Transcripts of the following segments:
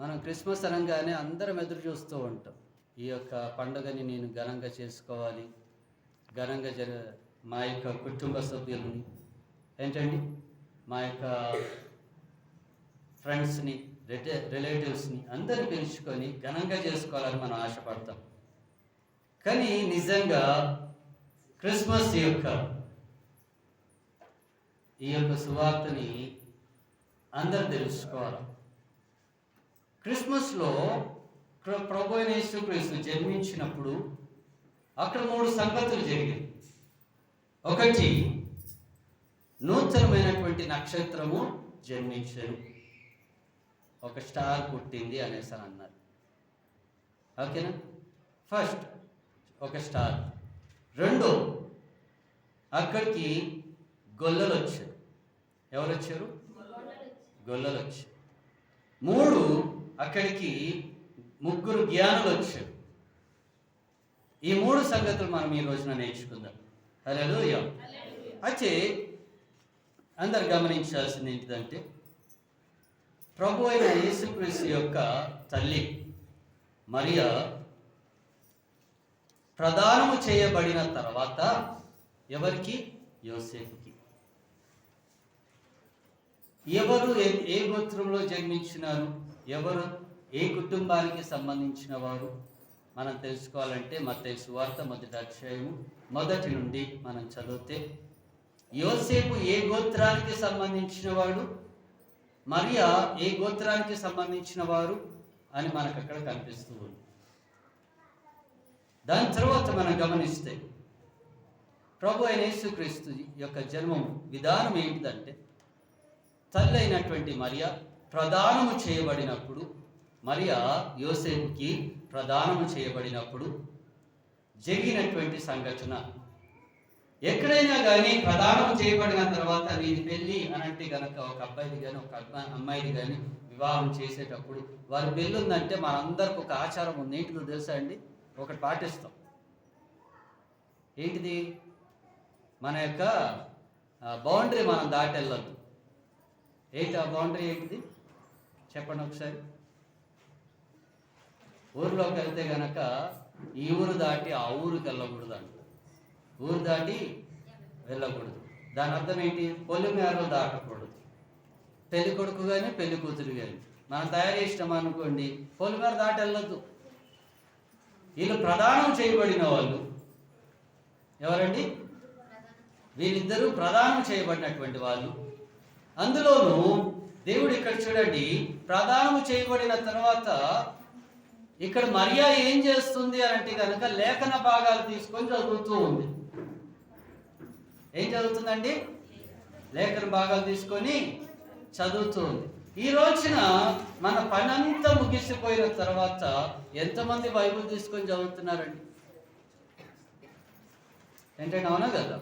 మనం క్రిస్మస్ అనగానే అందరం ఎదురు చూస్తూ ఉంటాం. ఈ యొక్క పండుగని నేను ఘనంగా చేసుకోవాలి, ఘనంగా మా యొక్క కుటుంబ సభ్యులని ఏంటండి, మా యొక్క ఫ్రెండ్స్ని, రిలేటివ్స్ని అందరిని పిలుచుకొని ఘనంగా చేసుకోవాలని మనం ఆశపడతాం. కానీ నిజంగా క్రిస్మస్ ఈ యొక్క సువార్తని అందరు తెలుసుకోవాలి. క్రిస్మస్లో ప్రభు అయిన యేసుక్రీస్తు జన్మించినప్పుడు అక్కడ 3 సంగతులు జరిగాయి. ఒకటి, నూతనమైనటువంటి నక్షత్రము జన్మించను, ఒక స్టార్ పుట్టింది అనేసి అన్నారు. ఓకేనా? ఫస్ట్ ఒక స్టార్. 2, అక్కడికి గొల్లలు వచ్చారు. ఎవరు వచ్చారు? గొల్లలు వచ్చారు. 3, అక్కడికి 3 జ్ఞానులు వచ్చారు. ఈ 3 సంగతులు మనం ఈ రోజున నేర్చుకుందాం. హల్లెలూయా. అయితే అందరు గమనించాల్సింది ఏంటిదంటే, ప్రభు అయిన యేసుక్రీస్తు యొక్క తల్లి మరియా ప్రదానము చేయబడిన తర్వాత ఎవరికి? యోసేపుకి. ఎవరు ఏ గోత్రంలో జన్మించినారు, ఎవరు ఏ కుటుంబానికి సంబంధించిన వారు మనం తెలుసుకోవాలంటే మత్తయి సువార్త 1వ అధ్యాయము 1 నుండి మనం చదివితే, యోసేపు ఏ గోత్రానికి సంబంధించిన వాడు, మరియా ఏ గోత్రానికి సంబంధించిన వారు అని మనకు అక్కడ కనిపిస్తూ ఉంది. దాని తర్వాత మనం గమనిస్తే ప్రభు అయిన యేసుక్రీస్తు యొక్క జన్మం విధానం ఏంటిదంటే, తల్లి అయినటువంటి మరియా ప్రదానము చేయబడినప్పుడు, మరియా యోసేపుకి ప్రదానము చేయబడినప్పుడు జరిగినటువంటి సంఘటన. ఎక్కడైనా కానీ ప్రదానం చేయబడిన తర్వాత నీది పెళ్ళి అనంటే కనుక ఒక అబ్బాయిది కానీ ఒక అమ్మాయిది కానీ వివాహం చేసేటప్పుడు వారి పెళ్ళి ఉందంటే మనందరికి ఒక ఆచారం ఉంది. ఏంటిదో తెలుసా అండి? ఒకటి పాటిస్తాం. ఏంటిది? మన యొక్క బౌండరీ మనం దాటి వెళ్ళొద్దు. ఏంటి ఆ బౌండరీ? ఏంటిది చెప్పండి ఒకసారి. ఊరిలోకి వెళ్తే కనుక ఈ ఊరు దాటి ఆ ఊరికి వెళ్ళకూడదు అంట. ఊరు దాటి వెళ్ళకూడదు. దాని అర్థం ఏంటి? పొలిమేరలు దాటకూడదు. పెళ్లి కొడుకు కానీ పెళ్లి కూతురు కానీ మనం తయారు చేసినాం అనుకోండి, పొలిమేర దాటి వెళ్ళొద్దు. వీళ్ళు ప్రదానం చేయబడిన వాళ్ళు ఎవరండి? వీళ్ళిద్దరూ ప్రదానం చేయబడినటువంటి వాళ్ళు. అందులోనూ దేవుడు ఇక్కడ చూడండి, ప్రదానం చేయబడిన తర్వాత ఇక్కడ మరియా ఏం చేస్తుంది అంటే కనుక లేఖన భాగాలు తీసుకొని చదువుతూ ఉంది. ఏం చదువుతుందండి? లేఖన భాగాలు తీసుకొని చదువుతూ ఉంది. ఈ రోజున మన పనంతా ముగిసిపోయిన తర్వాత ఎంతమంది బైబిల్ తీసుకొని చదువుతున్నారండి? ఏంటంటే అవునా కదా?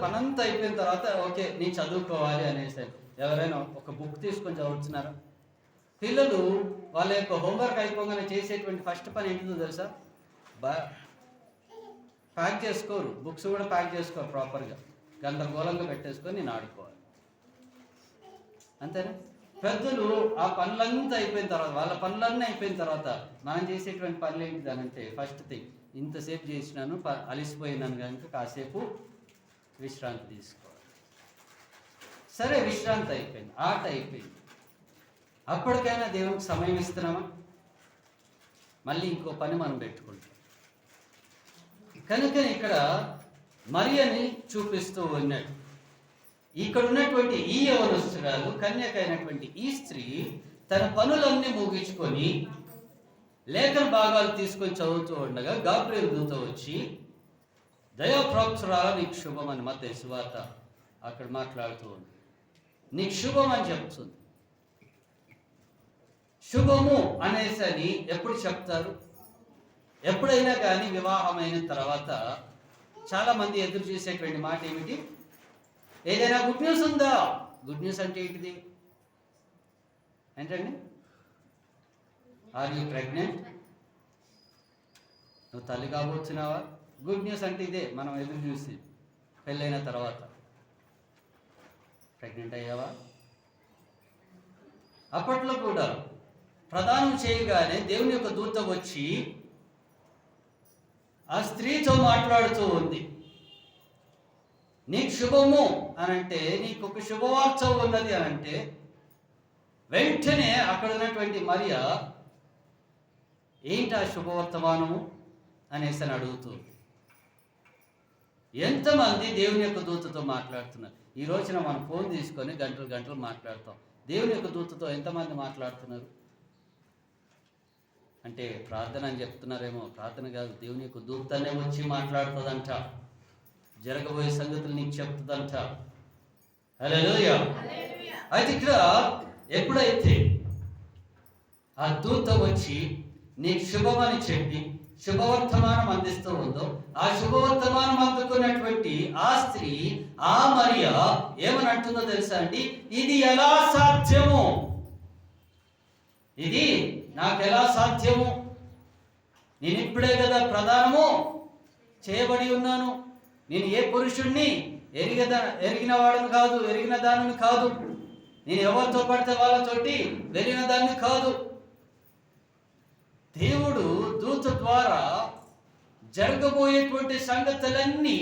పనంతా అయిపోయిన తర్వాత ఓకే నేను చదువుకోవాలి అనేసి ఎవరైనా ఒక బుక్ తీసుకొని చదువుతున్నారా? పిల్లలు వాళ్ళ యొక్క హోంవర్క్ అయిపోగానే చేసేటువంటి ఫస్ట్ పని ఏంటిదో తెలుసా? ప్యాక్ చేసుకోరు. బుక్స్ కూడా ప్యాక్ చేసుకోరు ప్రాపర్గా. గందరగోళంగా పెట్టేసుకొని నేను ఆడుకోవాలి, అంతేనా? పెద్దలు ఆ పనులంతా అయిపోయిన తర్వాత, వాళ్ళ పనులన్నీ అయిపోయిన తర్వాత మనం చేసేటువంటి పనులు ఏంటిదనంటే, ఫస్ట్ థింగ్, ఇంతసేపు చేసినాను, అలిసిపోయినాను కనుక కాసేపు విశ్రాంతి తీసుకోవాలి. సరే, విశ్రాంతి అయిపోయింది, ఆట అయిపోయింది. అప్పటికైనా దేవునికి సమయం ఇస్తున్నామా? మళ్ళీ ఇంకో పని మనం పెట్టుకుంటాం. కనుక ఇక్కడ మరియని చూపిస్తూ ఉన్నాడు. ఇక్కడ ఉన్నటువంటి ఈ యవనస్తురాలు, కన్యకైనటువంటి ఈ స్త్రీ తన పనులన్నీ ముగించుకొని లేఖన భాగాలు తీసుకొని చదువుతూ ఉండగా గాబ్రియలు దూత వచ్చి, దయాప్రాప్తురాలా నీకు శుభం అని మత్తయి సువార్త అక్కడ మాట్లాడుతూ ఉంది. నీకు శుభం అని చెప్తుంది. శుభము అనేసి అని ఎప్పుడు చెప్తారు? ఎప్పుడైనా కానీ వివాహమైన తర్వాత చాలామంది ఎదురు చూసేటువంటి మాట ఏమిటి? ఏదైనా గుడ్ న్యూస్ ఉందా? గుడ్ న్యూస్ అంటే ఏంటిది? ఏంటండి? Are you pregnant? నువ్వు తల్లి కాబోతున్నావా? గుడ్ న్యూస్ అంటే ఇదే మనం ఎదురు చూసి. పెళ్ళైన తర్వాత ప్రెగ్నెంట్ అయ్యావా? అప్పట్లో కూడా ప్రదానం చేయగానే దేవుని యొక్క దూత వచ్చి ఆ స్త్రీతో మాట్లాడుతూ ఉంది. నీకు శుభము అనంటే, నీకు ఒక శుభవార్త ఉన్నది అనంటే, వెంటనే అక్కడ ఉన్నటువంటి మరియా ఏంటి ఆ శుభవర్తమానము అనేసి అని అడుగుతుంది. ఎంతమంది దేవుని యొక్క దూతతో మాట్లాడుతున్నారు? ఈ రోజున మనం ఫోన్ తీసుకొని గంటలు గంటలు మాట్లాడతాం. దేవుని యొక్క దూతతో ఎంతమంది మాట్లాడుతున్నారు? అంటే ప్రార్థన అని చెప్తున్నారేమో. ప్రార్థన కాదు, దేవుని యొక్క దూతనే వచ్చి మాట్లాడుతుందంట. జరగబోయే సంగతులు నీకు చెప్తుందంట. హల్లెలూయా. అయితే ఇక్కడ ఎప్పుడైతే ఆ దూత వచ్చి నీకు శుభమని చెప్పి శుభవర్తమానం అందిస్తూ ఉందో, ఆ శుభవర్తమానం అందుకున్నటువంటి ఆ స్త్రీ, ఆ మరియా ఏమని అంటుందో తెలుసా అండి? ఇది ఎలా సాధ్యము? ఇది నాకెలా సాధ్యము? నేను ఇప్పుడే కదా ప్రదానము చేయబడి ఉన్నాను. నేను ఏ పురుషుణ్ణి ఎరిగిన వాడను కాదు, ఎరిగిన దానిని కాదు. నేను ఎవరితో పడితే వాళ్ళతోటి వెళ్ళిన దాన్ని కాదు. దేవుడు దూత ద్వారా జరగబోయేటువంటి సంగతులన్నీ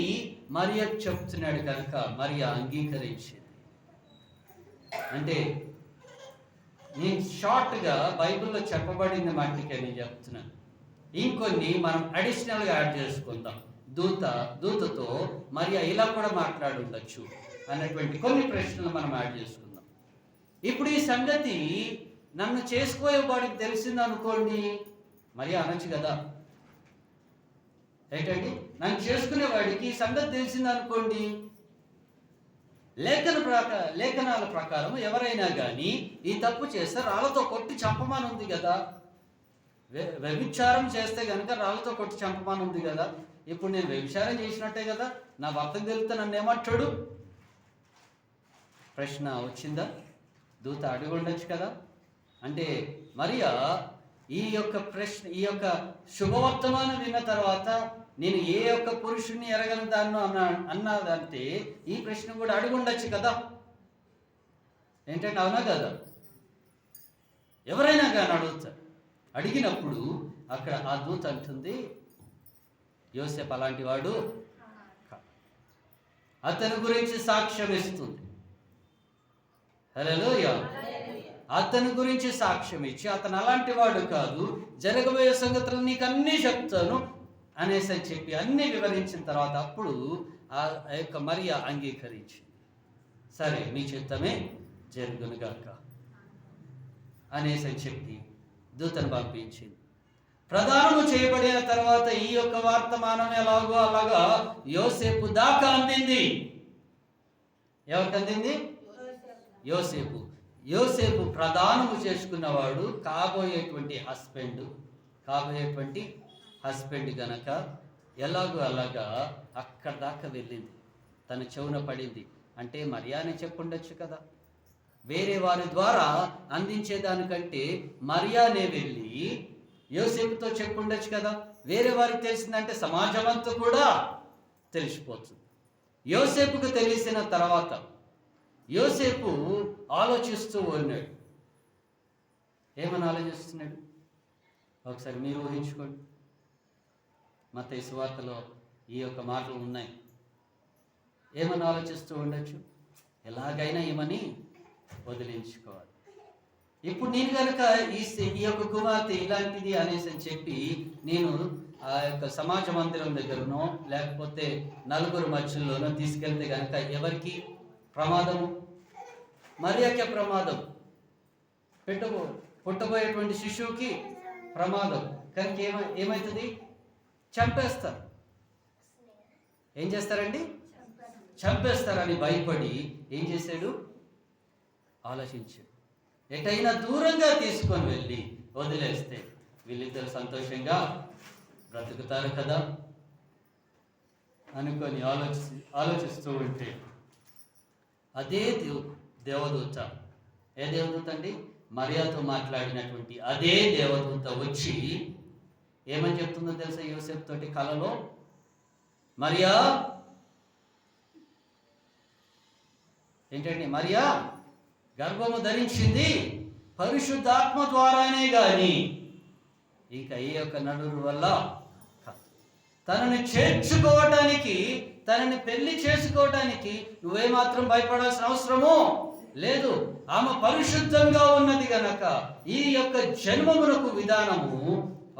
మరియా చెప్తున్నాడు కనుక మరియా అంగీకరించింది. అంటే నేను షార్ట్గా బైబిల్లో చెప్పబడింది మట్టికే నేను చెప్తున్నాను. ఇంకొన్ని మనం అడిషనల్గా యాడ్ చేసుకుందాం. దూతతో మరియా ఇలా కూడా మాట్లాడి ఉండొచ్చు అన్నటువంటి కొన్ని ప్రశ్నలు మనం యాడ్ చేసుకుందాం. ఇప్పుడు ఈ సంగతి నన్ను చేసుకోవాడికి తెలిసింది అనుకోండి, మరియా అనొచ్చు కదా. ఏంటండి, నన్ను చేసుకునేవాడికి ఈ సంగతి తెలిసింది అనుకోండి, లేఖనాల ప్రకారం ఎవరైనా కానీ ఈ తప్పు చేస్తే రాళ్ళతో కొట్టి చంపమని ఉంది కదా. వ్యభిచారం చేస్తే కనుక రాళ్ళతో కొట్టి చంపమని ఉంది కదా. ఇప్పుడు నేను వ్యభిచారం చేసినట్టే కదా, నా భర్తకు తెలిస్తే నన్ను ఏమంటాడు? ప్రశ్న వచ్చిందా? దూత అడిగి ఉండొచ్చు కదా. అంటే మరియా ఈ యొక్క శుభవర్తమానం విన్న తర్వాత నేను ఏ ఒక్క పురుషుణ్ణి ఎరగను దాన్ని అన్నదంటే ఈ ప్రశ్న కూడా అడిగి ఉండొచ్చు కదా. ఏంటంటే అవునా కదా? ఎవరైనా కానీ అడుగుతారు. అడిగినప్పుడు అక్కడ ఆ దూత అంటుంది, యోసేపు అలాంటి వాడు, అతని గురించి సాక్ష్యం ఇస్తుంది. హల్లెలూయా. అతని గురించి సాక్ష్యం ఇచ్చి అతను అలాంటి వాడు కాదు, జరగబోయే సంగతులు నీకు అన్నీ చెప్తాను అనేసి చెప్పి అన్నీ వివరించిన తర్వాత అప్పుడు ఆ యొక్క మరియా అంగీకరించింది. సరే, నీ చిత్తమే జరుగునుగాక అనేసి చెప్పి దూతను పంపించింది. ప్రదానము చేయబడిన తర్వాత ఈ యొక్క వర్తమానం ఎలాగో అలాగా యోసేపు దాకా అందింది. ఎవరికి అందింది? యోసేపు ప్రదానము చేసుకున్నవాడు కాబోయేటువంటి హస్బెండ్ గనక ఎలాగో అలాగా అక్కడ దాకా వెళ్ళింది, తన చెవున పడింది. అంటే మరియానే చెప్పుండొచ్చు కదా. వేరే వారి ద్వారా అందించేదానికంటే మరియానే వెళ్ళి యోసేపుతో చెప్పుండొచ్చు కదా. వేరే వారికి తెలిసిందంటే సమాజం అంతా కూడా తెలిసిపోతుంది. యోసేపుకు తెలిసిన తర్వాత యోసేపు ఆలోచిస్తూ ఉన్నాడు. ఏమని ఆలోచిస్తున్నాడు? ఒకసారి మీరు ఊహించుకోండి. మత్తయి సువార్తలో ఈ యొక్క మాటలు ఉన్నాయి. ఏమని ఆలోచిస్తూ ఉండొచ్చు? ఎలాగైనా ఏమని వదిలించుకోవాలి. ఇప్పుడు నేను కనుక ఈ యొక్క కుమార్తె ఇలాంటిది అనేసి అని చెప్పి నేను ఆ యొక్క సమాజ మందిరం దగ్గరనో లేకపోతే నలుగురు మధ్యలోనో తీసుకెళ్తే కనుక ఎవరికి ప్రమాదము? మరియాకే ప్రమాదం, పుట్టబోయేటువంటి శిశువుకి ప్రమాదం. కనుక ఏమవుతుంది? చంపేస్తారు. ఏం చేస్తారండి? చంపేస్తారని భయపడి ఏం చేశాడు? ఆలోచించాడు. ఎటైనా దూరంగా తీసుకొని వెళ్ళి వదిలేస్తే వీళ్ళిద్దరు సంతోషంగా బ్రతుకుతారు కదా అనుకొని ఆలోచిస్తూ ఉంటే అదే దేవదూత, ఏ దేవదూత అండి? మరియాతో మాట్లాడినటువంటి అదే దేవదూత వచ్చి ఏమని చెప్తుందో తెలుసా? యోసేపు తోటి కలలో, మరియా ఏంటండి, మరియా గర్భము ధరించింది, పరిశుద్ధాత్మ ద్వారానే గాని ఇక ఈ యొక్క నలుగురు వల్ల కాదు. తనని చేర్చుకోవటానికి, తనని పెళ్లి చేసుకోవటానికి నువ్వేమాత్రం భయపడాల్సిన అవసరమో లేదు. ఆమె పరిశుద్ధంగా ఉన్నది గనక ఈ యొక్క జన్మమునకు విధానము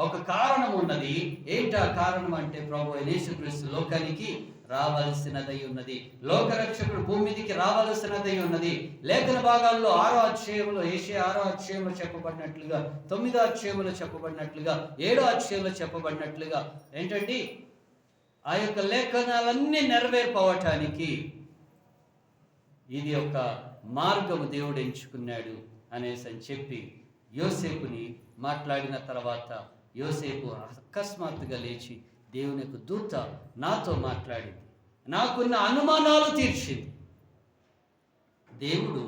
ఒక కారణం ఉన్నది. ఏంటి ఆ కారణం అంటే ప్రభు యేసుక్రీస్తు లోకానికి రావలసినదై ఉన్నది. లోకరక్షకుడు భూమి మీదికి రావలసినదై ఉన్నది. లేఖన భాగాల్లో 6వ అధ్యాయంలో, యెషయా 6వ అధ్యాయంలో చెప్పబడినట్లుగా, 9వ అధ్యాయంలో చెప్పబడినట్లుగా, 7వ అధ్యాయంలో చెప్పబడినట్లుగా ఏంటండి, ఆ యొక్క లేఖనాలన్నీ నెరవేర్పవటానికి ఇది ఒక మార్గము దేవుడు ఎంచుకున్నాడు అనేసి అని చెప్పి యోసేపుని మాట్లాడిన తర్వాత యోసేపు అకస్మాత్తుగా లేచి దేవుని యొక్క దూత నాతో మాట్లాడింది, నాకున్న అనుమానాలు తీర్చింది. దేవుడు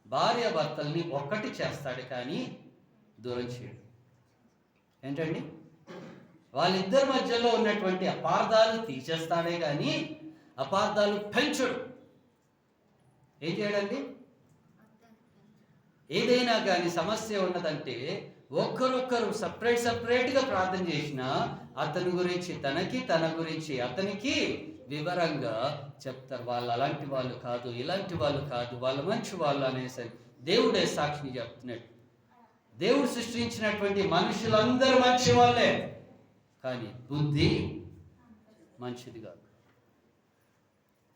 భార్యాభర్తల్ని ఒక్కటి చేస్తాడు కానీ దూరం చేయడు. ఏంటండి, వాళ్ళిద్దరి మధ్యలో ఉన్నటువంటి అపార్థాలు తీసేస్తాడే కానీ అపార్థాలు పెంచడు. ఏం చేయడండి, ఏదైనా కానీ సమస్య ఉన్నదంటే ఒక్కరొక్కరు సపరేట్గా ప్రార్థన చేసినా అతని గురించి తనకి, తన గురించి అతనికి వివరంగా చెప్తారు. వాళ్ళు అలాంటి వాళ్ళు కాదు, ఇలాంటి వాళ్ళు కాదు, వాళ్ళు మంచి వాళ్ళు అనేసి దేవుడే సాక్షిని చెప్తున్నాడు. దేవుడు సృష్టించినటువంటి మనుషులందరూ మంచి వాళ్ళే, కానీ బుద్ధి మంచిది కాదు.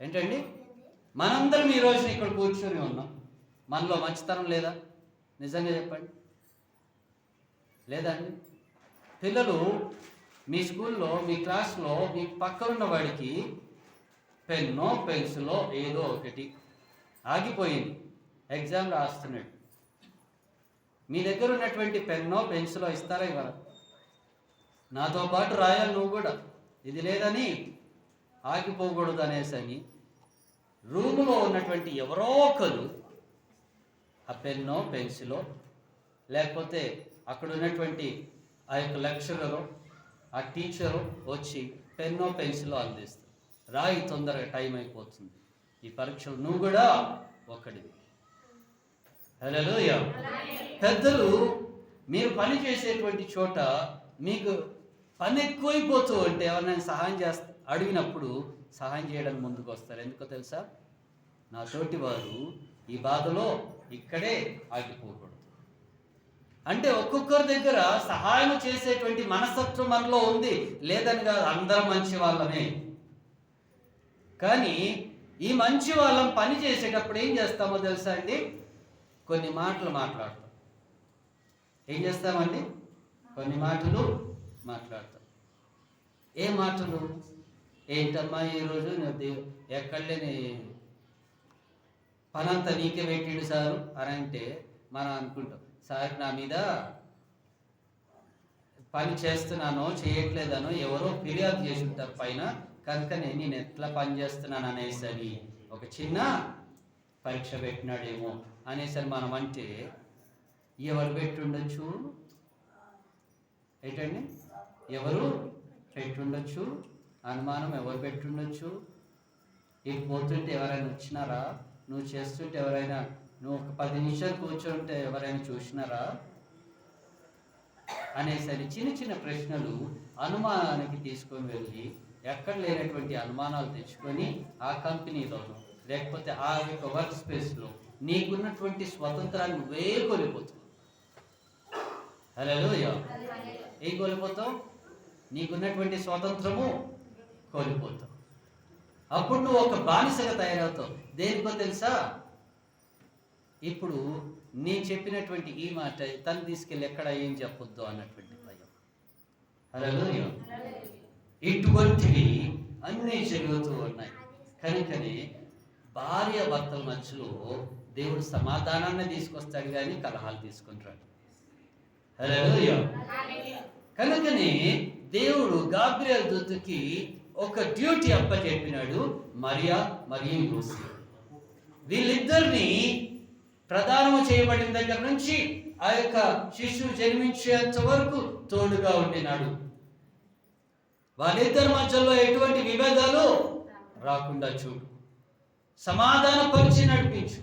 ఏంటండి, మనందరం ఈ రోజున ఇక్కడ కూర్చొని ఉన్నాం. మనలో మంచితనం లేదా? నిజంగా చెప్పండి, లేదండి? పిల్లలు మీ స్కూల్లో, మీ క్లాస్లో మీ పక్కనున్న వాడికి పెన్నో పెన్సిలో ఏదో ఒకటి ఆగిపోయింది, ఎగ్జామ్ రాస్తున్నాడు. మీ దగ్గర ఉన్నటువంటి పెన్నో పెన్సిలో ఇస్తారా ఇవ్వరా? నాతో పాటు రాయాలి నువ్వు కూడా, ఇది లేదని ఆగిపోకూడదు అనేసి అని రూములో ఉన్నటువంటి ఎవరో ఒకరు ఆ పెన్నో పెన్సిలో, లేకపోతే అక్కడ ఉన్నటువంటి ఆ యొక్క లెక్చరరు, ఆ టీచరు వచ్చి పెన్నో పెన్సిలో అందిస్తారు. రాయి, తొందరగా టైం అయిపోతుంది, ఈ పరీక్షలు నువ్వు కూడా ఒక్కడివి. హల్లెలూయా. పెద్దలు మీరు పని చేసేటువంటి చోట మీకు పని ఎక్కువైపోతూ ఉంటే ఎవరినైనా సహాయం అడిగినప్పుడు సహాయం చేయడానికి ముందుకు వస్తారు. ఎందుకో తెలుసా? నా తోటి వారు ఈ బాధలో ఇక్కడే ఆగిపోకూడదు అంటే ఒక్కొక్కరి దగ్గర సహాయం చేసేటువంటి మనస్తత్వం మనలో ఉంది, లేదని కాదు, అందరం మంచి వాళ్ళమే. కానీ ఈ మంచి వాళ్ళం పని చేసేటప్పుడు ఏం చేస్తామో తెలుసా అండి? కొన్ని మాటలు మాట్లాడతాం. ఏం చేస్తామండి? కొన్ని మాటలు మాట్లాడతాం. ఏ మాటలు? ఏంటమ్మా ఈరోజు ఎక్కడలేని పనంతా నీకే పెట్టిండు సారు అని అంటే మనం అనుకుంటాం, సార్ నా మీద పని చేస్తున్నానో చేయట్లేదనో ఎవరో ఫిర్యాదు చేసి ఉంటారు పైన, కనుక నేను ఎట్లా పని చేస్తున్నాను అనేసి అని ఒక చిన్న పరీక్ష పెట్టినాడేమో అనేసి మనం అంటే ఎవరు పెట్టుండొచ్చు? ఏంటండి, ఎవరు పెట్టుండొచ్చు? అనుమానం ఎవరు పెట్టుండొచ్చు? ఇటు పోతుంటే ఎవరైనా వచ్చినారా? నువ్వు చేస్తుంటే ఎవరైనా, నువ్వు ఒక 10 నిమిషాలు కూర్చుంటే ఎవరైనా చూసినారా అనేసరి చిన్న చిన్న ప్రశ్నలు అనుమానానికి తీసుకొని వెళ్ళి ఎక్కడ లేనటువంటి అనుమానాలు తెచ్చుకొని ఆ కంపెనీలోనూ లేకపోతే ఆ యొక్క వర్క్ స్పేస్లో నీకున్నటువంటి స్వతంత్రాన్ని నువ్వే కోల్పోతావు. హల్లెలూయా. ఏం కోల్పోతావు? నీకున్నటువంటి స్వాతంత్రము కోల్పోతావు. అప్పుడు నువ్వు ఒక బానిసగా తయారవుతావు. దేనికో తెలుసా? ఇప్పుడు నేను చెప్పినటువంటి ఈ మాట తను తీసుకెళ్ళి ఎక్కడ ఏం చెప్పొద్దు అన్నటువంటి భయం. హల్లెలూయా. ఇటువంటివి అన్నీ జరుగుతూ ఉన్నాయి. కనుకనే భార్య భర్తల మధ్యలో దేవుడు సమాధానాన్ని తీసుకొస్తాడు కానీ కలహాలు తీసుకుంటాడు. హల్లెలూయా. కనుకనే దేవుడు గాబ్రియల్ దూతకి ఒక డ్యూటీ అప్పచెప్పినాడు, మరియా మరియు యోసేపు. వీళ్ళిద్దరిని ప్రదానము చేయబడిన దగ్గర నుంచి ఆ యొక్క శిశువు జన్మించేంత వరకు తోడుగా ఉండినాడు. వాళ్ళిద్దరి మధ్యలో ఎటువంటి విభేదాలు రాకుండా చూడు, సమాధానపరిచి నడిపించు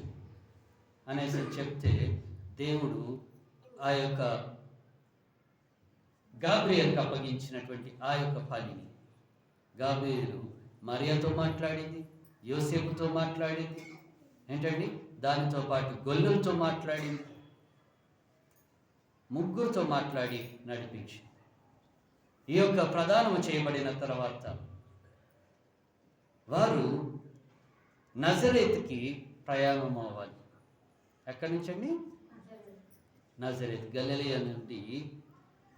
అనేసి చెప్తే దేవుడు ఆ యొక్క గాబ్రియల్కి అప్పగించినటువంటి ఆ యొక్క పనిని గాబ్రియలు మరియతో మాట్లాడింది, యోసేపుతో మాట్లాడింది, ఏంటండి దానితో పాటు గొల్లులతో మాట్లాడింది, ముగ్గురితో మాట్లాడి నడిపించి ఈ యొక్క ప్రదానము చేయబడిన తర్వాత వారు నజరేత్కి ప్రయాణం అవ్వాలి. ఎక్కడి నుంచి అండి? నజరేత్, గలిలయ నుండి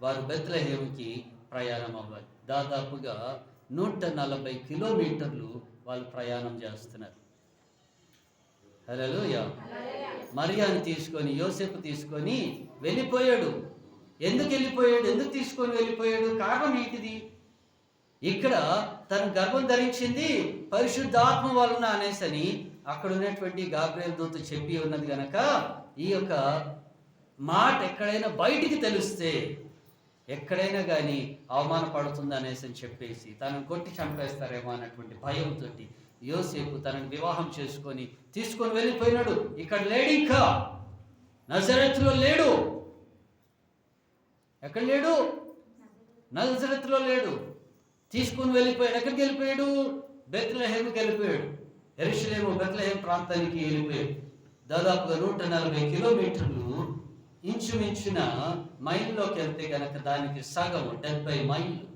వారు బెత్లెహేముకి ప్రయాణం అవ్వాలి. దాదాపుగా 140 కిలోమీటర్లు వాళ్ళు ప్రయాణం చేస్తున్నారు. హల్లెలూయా. మరియాని తీసుకొని యోసేపు తీసుకొని వెళ్ళిపోయాడు. ఎందుకు వెళ్ళిపోయాడు? ఎందుకు తీసుకొని వెళ్ళిపోయాడు? కారణం ఏంటిది? ఇక్కడ తను గర్భం ధరించింది పరిశుద్ధాత్మ వలన అనేసని అక్కడ ఉన్నటువంటి గాబ్రియల్ దూత చెప్పి ఉన్నది కనుక ఈ యొక్క మాట ఎక్కడైనా బయటికి తెలిస్తే ఎక్కడైనా కానీ అవమానపడుతుంది అనేసి అని చెప్పేసి తనను కొట్టి చంపేస్తారేమో అన్నటువంటి భయంతో యోసేపు తనను వివాహం చేసుకొని తీసుకొని వెళ్ళిపోయినాడు. ఇక్కడ లేడు, ఇంకా నజరేతులో లేడు. ఎక్కడ లేడు? నజరేతులో లేడు. తీసుకొని వెళ్ళిపోయాడు. ఎక్కడికి వెళ్ళిపోయాడు? బెత్లెహేముకి వెళ్ళిపోయాడు. యెరూషలేము బెత్లెహేం ప్రాంతానికి వెళ్ళిపోయాడు. దాదాపుగా 140 కిలోమీటర్లు, ఇంచుమించున మైల్లోకి వెళ్తే కనుక దానికి సగం 70 మైళ్ళు.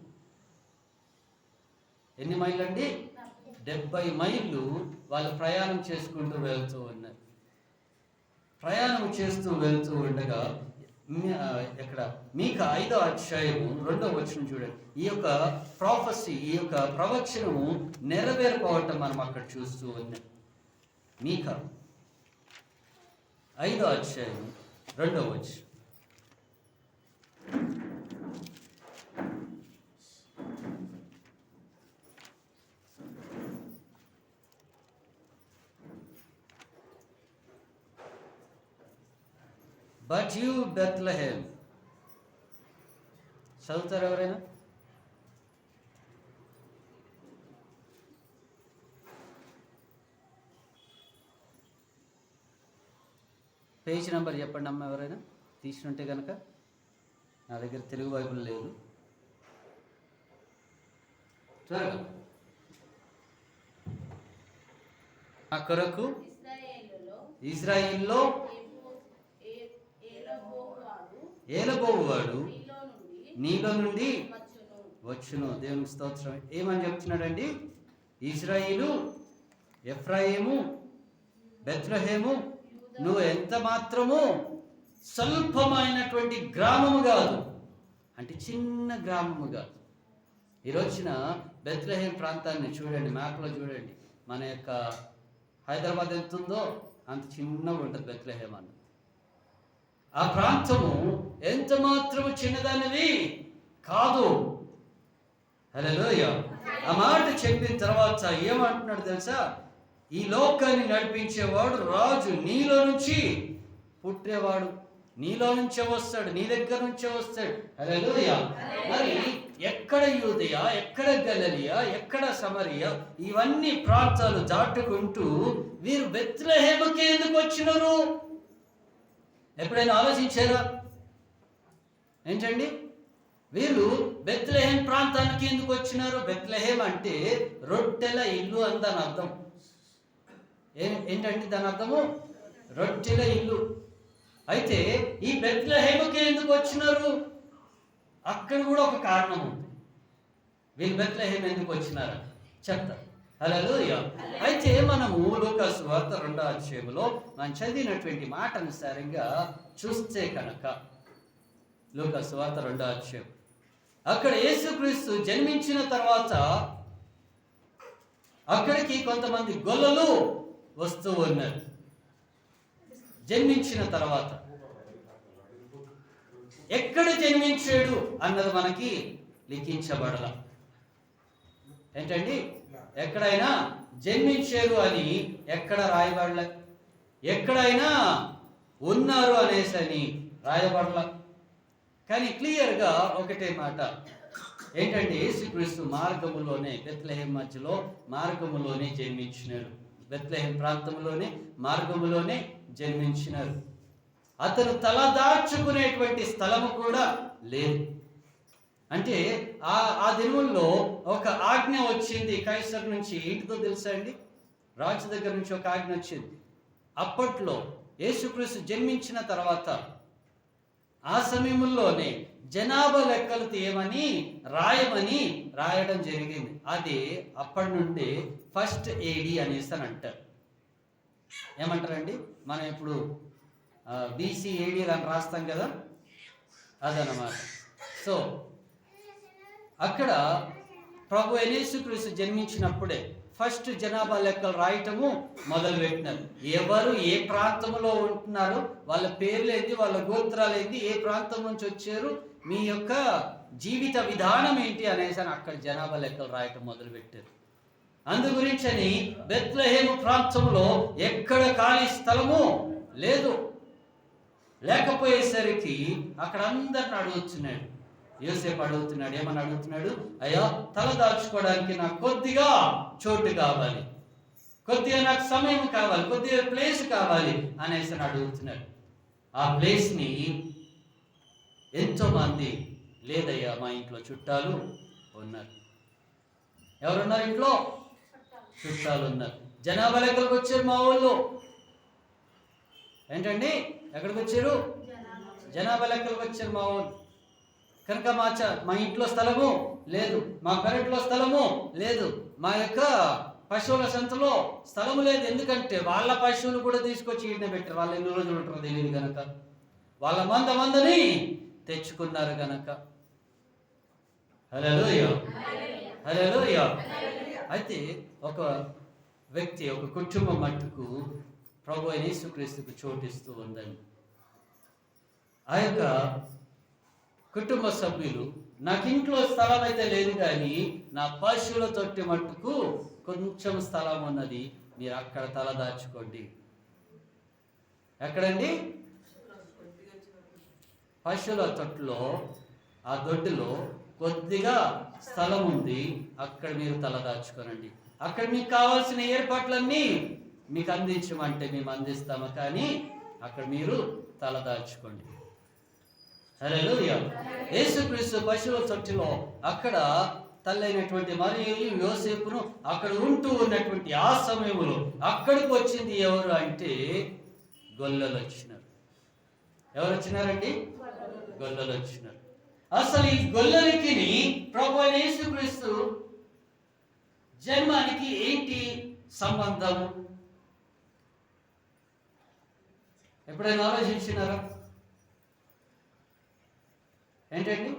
ఎన్ని మైళ్ళు అండి? 70 మైళ్ళు వాళ్ళు ప్రయాణం చేసుకుంటూ వెళ్తూ ఉన్నారు. ప్రయాణం చేస్తూ వెళ్తూ ఉండగా ఇక్కడ మీకా 5వ అధ్యాయము 2వ వచనం చూడండి. ఈ యొక్క ప్రాఫెసీ, ఈ యొక్క ప్రవచనము నెరవేరుకోవటం మనం అక్కడ చూస్తూ ఉన్నాం. మీకా 5వ అధ్యాయం 2వ వచనం. But you, Bethlehem. చదువుతారు ఎవరైనా? పేజ్ నెంబర్ చెప్పండి అమ్మ, ఎవరైనా తీసుకుంటే కనుక. నా దగ్గర తెలుగు బైబిల్ లేదు. త్వరగా. ఆ కొరకు ఇజ్రాయిల్లో ఏలబోవాడు నీలో నుండి వచ్చును. దేవునికి స్తోత్రం. ఏమని చెప్తున్నాడండి? ఇజ్రాయిలు, ఎఫ్రాయిము, బెత్లెహేము నువ్వు ఎంత మాత్రము స్వల్పమైనటువంటి గ్రామము కాదు, అంటే చిన్న గ్రామము కాదు. ఈరోజున బెత్లెహేం ప్రాంతాన్ని చూడండి, మ్యాప్లో చూడండి. మన యొక్క హైదరాబాద్ ఎంత ఉందో అంత చిన్నగా ఉంటుంది బెత్లెహేం అన్న. ఆ ప్రాంతము ఎంత మాత్రము చిన్నదానిది కాదు. హల్లెలూయా. ఆ మాట చెప్పిన తర్వాత ఏమంటున్నాడు తెలుసా? ఈ లోకాన్ని నడిపించేవాడు రాజు నీలో నుంచి పుట్టేవాడు, నీలో నుంచే వస్తాడు, నీ దగ్గర నుంచే వస్తాడు. హల్లెలూయా. మరి ఎక్కడ యూదయ, ఎక్కడ గలిలయ, ఎక్కడ సమరయ, ఇవన్నీ ప్రాంతాలు దాటుకుంటూ వీరు బెత్లెహేముకి ఎందుకు వచ్చినారు? ఎప్పుడైనా ఆలోచించారా? ఏంటండి, వీళ్ళు బెత్లెహేం ప్రాంతానికి ఎందుకు వచ్చినారు? బెత్లెహేం అంటే రొట్టెల ఇల్లు అని దాని అర్థం. ఏంటంటే దాని అర్థము రొట్టెల ఇల్లు. అయితే ఈ బెత్లెహేముకి ఎందుకు వచ్చినారు? అక్కడ కూడా ఒక కారణం ఉంది. వీళ్ళు బెత్లెహేం ఎందుకు వచ్చినారు చెప్తా. హల్లెలూయా. అయితే మనము లూకా సువార్త 2వ అధ్యాయంలో మనం చదివినటువంటి మాట అనుసారంగా చూస్తే కనుక, లూకా సువార్త 2వ అధ్యాయం, అక్కడ యేసుక్రీస్తు జన్మించిన తర్వాత అక్కడికి కొంతమంది గొల్లలు వస్తూ ఉన్నారు. జన్మించిన తర్వాత ఎక్కడ జన్మించాడు అన్నది మనకి లిఖించబడల. ఏంటండి, ఎక్కడైనా జన్మించారు అని ఎక్కడ రాయబడలే, ఎక్కడైనా ఉన్నారు అనేసి అని రాయబడల. కానీ క్లియర్గా ఒకటే మాట ఏంటంటే, యేసుక్రీస్తు మార్గములోనే, బెత్లెహేం మధ్యలో మార్గములోనే జన్మించినారు. బెత్లెహేం ప్రాంతంలోనే మార్గములోనే జన్మించినారు. అతను తలదార్చుకునేటువంటి స్థలము కూడా లేదు. అంటే ఆ దినముల్లో ఒక ఆజ్ఞ వచ్చింది కైసర్ నుంచి. ఏంటిదో తెలుసా అండి? రాజు దగ్గర నుంచి ఒక ఆజ్ఞ వచ్చింది. అప్పట్లో యేసుక్రీస్తు జన్మించిన తర్వాత ఆ సమయంలోనే జనాభా లెక్కలు తీయమని రాయడం జరిగింది. అది అప్పటి నుండి ఫస్ట్ ఏడి అనేసి అని అంటారు. ఏమంటారండి? మనం ఇప్పుడు బీసీ ఏడి అని రాస్తాం కదా, అదనమాట. సో అక్కడ ప్రభు యేసుక్రీస్తు జన్మించినప్పుడే ఫస్ట్ జనాభా లెక్కలు రాయటము మొదలు పెట్టినారు. ఎవరు ఏ ప్రాంతంలో ఉంటున్నారు, వాళ్ళ పేర్లు ఏంటి, వాళ్ళ గోత్రాలు ఏంటి, ఏ ప్రాంతం నుంచి వచ్చారు, మీ యొక్క జీవిత విధానం ఏంటి అనేసి అని అక్కడ జనాభా లెక్కలు రాయటం మొదలు పెట్టారు. అందు గురించని బెత్లెహేము ప్రాంతంలో ఎక్కడ ఖాళీ స్థలము లేదు. లేకపోయేసరికి అక్కడ అందరిని అడుగుతున్నాడు. యోసేపు అడుగుతున్నాడు. ఏమని అడుగుతున్నాడు? అయ్యా, తల దాచుకోవడానికి నాకు కొద్దిగా చోటు కావాలి, కొద్దిగా నాకు సమయం కావాలి, కొద్దిగా ప్లేస్ కావాలి అనేసి అడుగుతున్నాడు. ఆ ప్లేస్ని ఎంతో మంది, లేదయ్యా మా ఇంట్లో చుట్టాలు ఉన్నారు. ఎవరున్నారు ఇంట్లో? చుట్టాలు ఉన్నారు. జనాభా లెక్కలకు వచ్చారు మా వాళ్ళు. ఏంటండి? ఎక్కడికి వచ్చారు? జనాభా లెక్కలకు వచ్చారు మా వాళ్ళు. కనుక మా ఇంట్లో స్థలము లేదు, మా పెరట్లో స్థలము లేదు, మా యొక్క పశువుల సంతలో స్థలము లేదు. ఎందుకంటే వాళ్ళ పశువులు కూడా తీసుకొచ్చి ఈయన పెట్టారు. వాళ్ళు ఎన్ని రోజులు ఉంటారో తెలియదు కనుక, వాళ్ళ మందని తెచ్చుకున్నారు కనుక. హల్లెలూయా, హల్లెలూయా. అయితే ఒక వ్యక్తి, ఒక కుటుంబం మట్టుకు ప్రభు అయిన యేసుక్రీస్తుకు చోటిస్తూ ఉందండి. ఆ యొక్క కుటుంబ సభ్యులు, నాకు ఇంట్లో స్థలం అయితే లేదు కానీ నా పశువుల తొట్టి మట్టుకు కొంచెం స్థలం ఉన్నది, మీరు అక్కడ తల దాచుకోండి. ఎక్కడండి? పశువుల తొట్టులో, ఆ దొడ్డిలో కొద్దిగా స్థలం ఉంది, అక్కడ మీరు తల దాచుకోనండి. అక్కడ మీకు కావాల్సిన ఏర్పాట్లన్నీ మీకు అందించమంటే మేము అందిస్తాము, కానీ అక్కడ మీరు తల దాచుకోండి. హల్లెలూయా. యేసుక్రీస్తు పశువుల తొట్టిలో అక్కడ తల్లైనటువంటి మరియు యోసేపును అక్కడ ఉంటూ ఉన్నటువంటి ఆ సమయంలో అక్కడికి వచ్చింది ఎవరు అంటే గొల్లలు వచ్చినారు. ఎవరు వచ్చినారండి? గొల్లలు వచ్చినారు. అసలు ఈ గొల్లలకి ప్రభు అయిన యేసుక్రీస్తు జన్మానికి ఏంటి సంబంధం? ఎప్పుడైనా ఆలోచించినారా? ఏంటండి?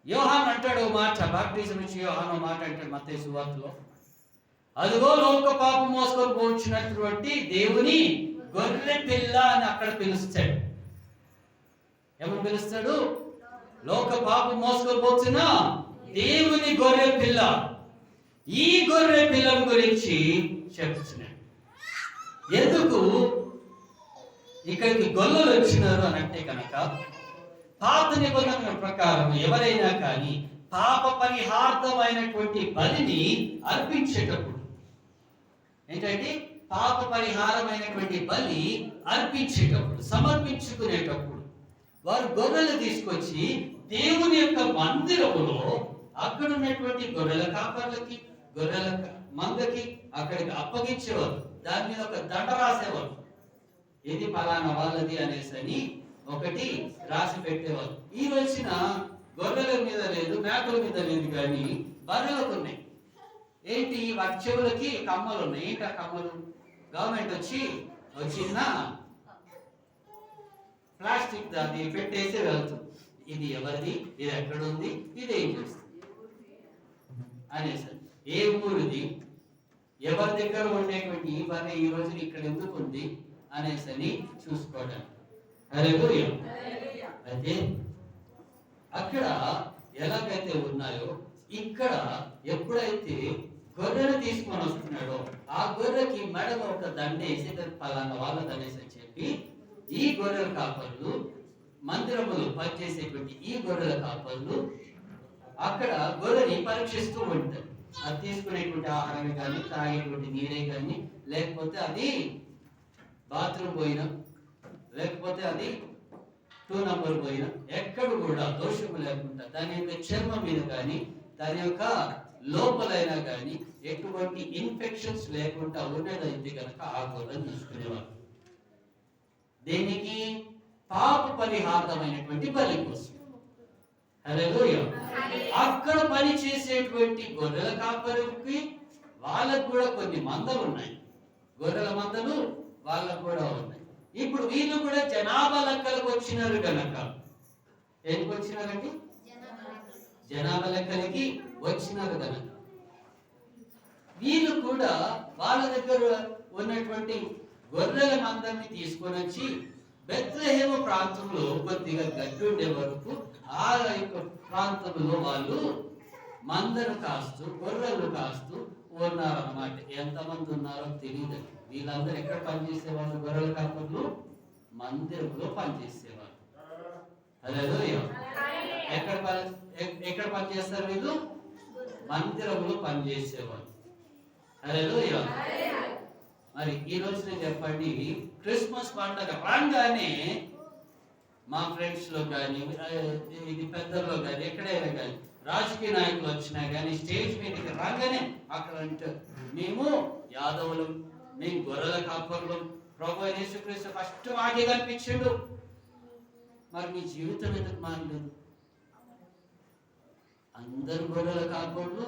యోహాన్ అంటాడు మాట, బాప్టిజం ఇచ్చి యోహాను మాట అంటాడు మత్తయి సువార్తలో, అదిగో లోక పాపం మోసుకొని పోల్చినటువంటి దేవుని గొర్రె పిల్ల అని అక్కడ పిలుస్తాడు. ఏమని పిలుస్తాడు? లోక పాపం మోసుకొని పోతున్న దేవుని గొర్రె పిల్ల. ఈ గొర్రె పిల్లల గురించి చెప్తున్నాడు. ఎందుకు ఇక్కడికి గొల్లలు వచ్చినారు అని అంటే కనుక, పాత నిబంధనల ప్రకారం ఎవరైనా కానీ పాప పరిహార్థమైనటువంటి బలిని అర్పించేటప్పుడు, ఏంటంటే పాప పరిహారమైనటువంటి బలి అర్పించేటప్పుడు, సమర్పించుకునేటప్పుడు వారు గొర్రెలు తీసుకొచ్చి దేవుని యొక్క మందిరములో అక్కడ ఉన్నటువంటి గొర్రెల కాపర్లకి, గొర్రెల మందకి అక్కడికి అప్పగించేవారు. దాని మీద ఒక దండ రాసేవారు, ఇది పలానా వాళ్ళది అనేసి ఒకటి రాసి పెట్టేవారు. ఈ రోజున గొర్రెల మీద లేదు, మేకల మీద లేదు, కానీ బర్రెలకు ఉన్నాయి. ఏంటి? వాటి చెవులకి కమ్మలు ఉన్నాయి. ఏంటి ఆ కమ్మలు? గవర్నమెంట్ వచ్చి చిన్న ప్లాస్టిక్ దాన్ని పెట్టేసి వెళ్తుంది. ఇది ఎవరిది, ఇది ఎక్కడుంది, ఇది ఏం చేస్తుంది అనేసి, ఏ ఊరిది, ఎవరి దగ్గర ఉండేటువంటి ఈ బర్రె ఈ రోజు ఇక్కడ ఎందుకు ఉంది అనేసి చూసుకోవడానికి. హల్లెలూయా. అయితే అక్కడ ఎలాగైతే ఉన్నాయో ఇక్కడ ఎప్పుడైతే గొర్రెను తీసుకొని వస్తున్నాడో ఆ గొర్రెకి మెడలో ఒక దండ వేసి పలానా వాళ్ళది అనేసి చెప్పి ఈ గొర్రెల కాపర్లు, మందిరములు పనిచేసేటువంటి ఈ గొర్రెల కాపర్లు అక్కడ గొర్రెని పరీక్షిస్తూ ఉంటారు. అది తీసుకునేటువంటి ఆహారం కానీ, తాగేటువంటి నీరే కానీ, లేకపోతే అది బాత్రూమ్ పోయినా, లేకపోతే అది 2 నంబర్ పోయినా ఎక్కడ కూడా దోషము లేకుండా దాని యొక్క చర్మం మీద కానీ దాని యొక్క లోపలైనా కానీ ఎటువంటి ఇన్ఫెక్షన్స్ లేకుండా ఉన్నదైతే కనుక ఆ గొర్రెను తీసుకునేవారు. దేనికి? పాప పరిహారమైనటువంటి బలి కోసం. హల్లెలూయా. అక్కడ పని చేసేటువంటి గొర్రెల కాపరికి వాళ్ళకు కూడా కొన్ని మందలు ఉన్నాయి, గొర్రెల మందలు వాళ్ళకు కూడా ఉన్నాయి. ఇప్పుడు వీళ్ళు కూడా జనాభా లెక్కలకు వచ్చినారు కనుక ఎందుకు వచ్చినారండి? జనాభా లెక్కలకి వచ్చినారు కనుక వీళ్ళు కూడా వాళ్ళ దగ్గర ఉన్నటువంటి గొర్రెల మందరిని తీసుకొని వచ్చి బెత్లెహేము ప్రాంతంలో కొద్దిగా గడ్డి ఉండే వరకు ఆ యొక్క ప్రాంతంలో వాళ్ళు మందరు కాస్తూ గొర్రెలు కాస్తూ ఉన్నారన్నమాట. ఎంతమంది ఉన్నారో తెలియదు. వీళ్ళందరూ ఎక్కడ పనిచేసేవాళ్ళు? గొర్రెల కాపర్లు మందిరంలో పనిచేసేవాళ్ళు. హల్లెలూయా. ఎక్కడ పనిచేస్తారు వీళ్ళు? మందిరంలో పనిచేసేవాళ్ళు. హల్లెలూయా. మరి ఈ రోజు నేను చెప్పండి, క్రిస్మస్ పండుగ రాగానే మా ఫ్రెండ్స్ లో కానీ ఇది పెద్దల్లో కానీ ఎక్కడైనా కానీ రాజకీయ నాయకులు వచ్చినా కానీ స్టేజ్ మీదకి రాగానే అక్కడ అంటే మేము యాదవులు, మేము గొర్రెల కాపర్లు, ప్రభువైన యేసుక్రీస్తు ఫస్ట్ మాకే కనిపించాడు. మరి మీ జీవితం ఎందుకు మారలేదు? అందరు గొర్రెల కాపర్లు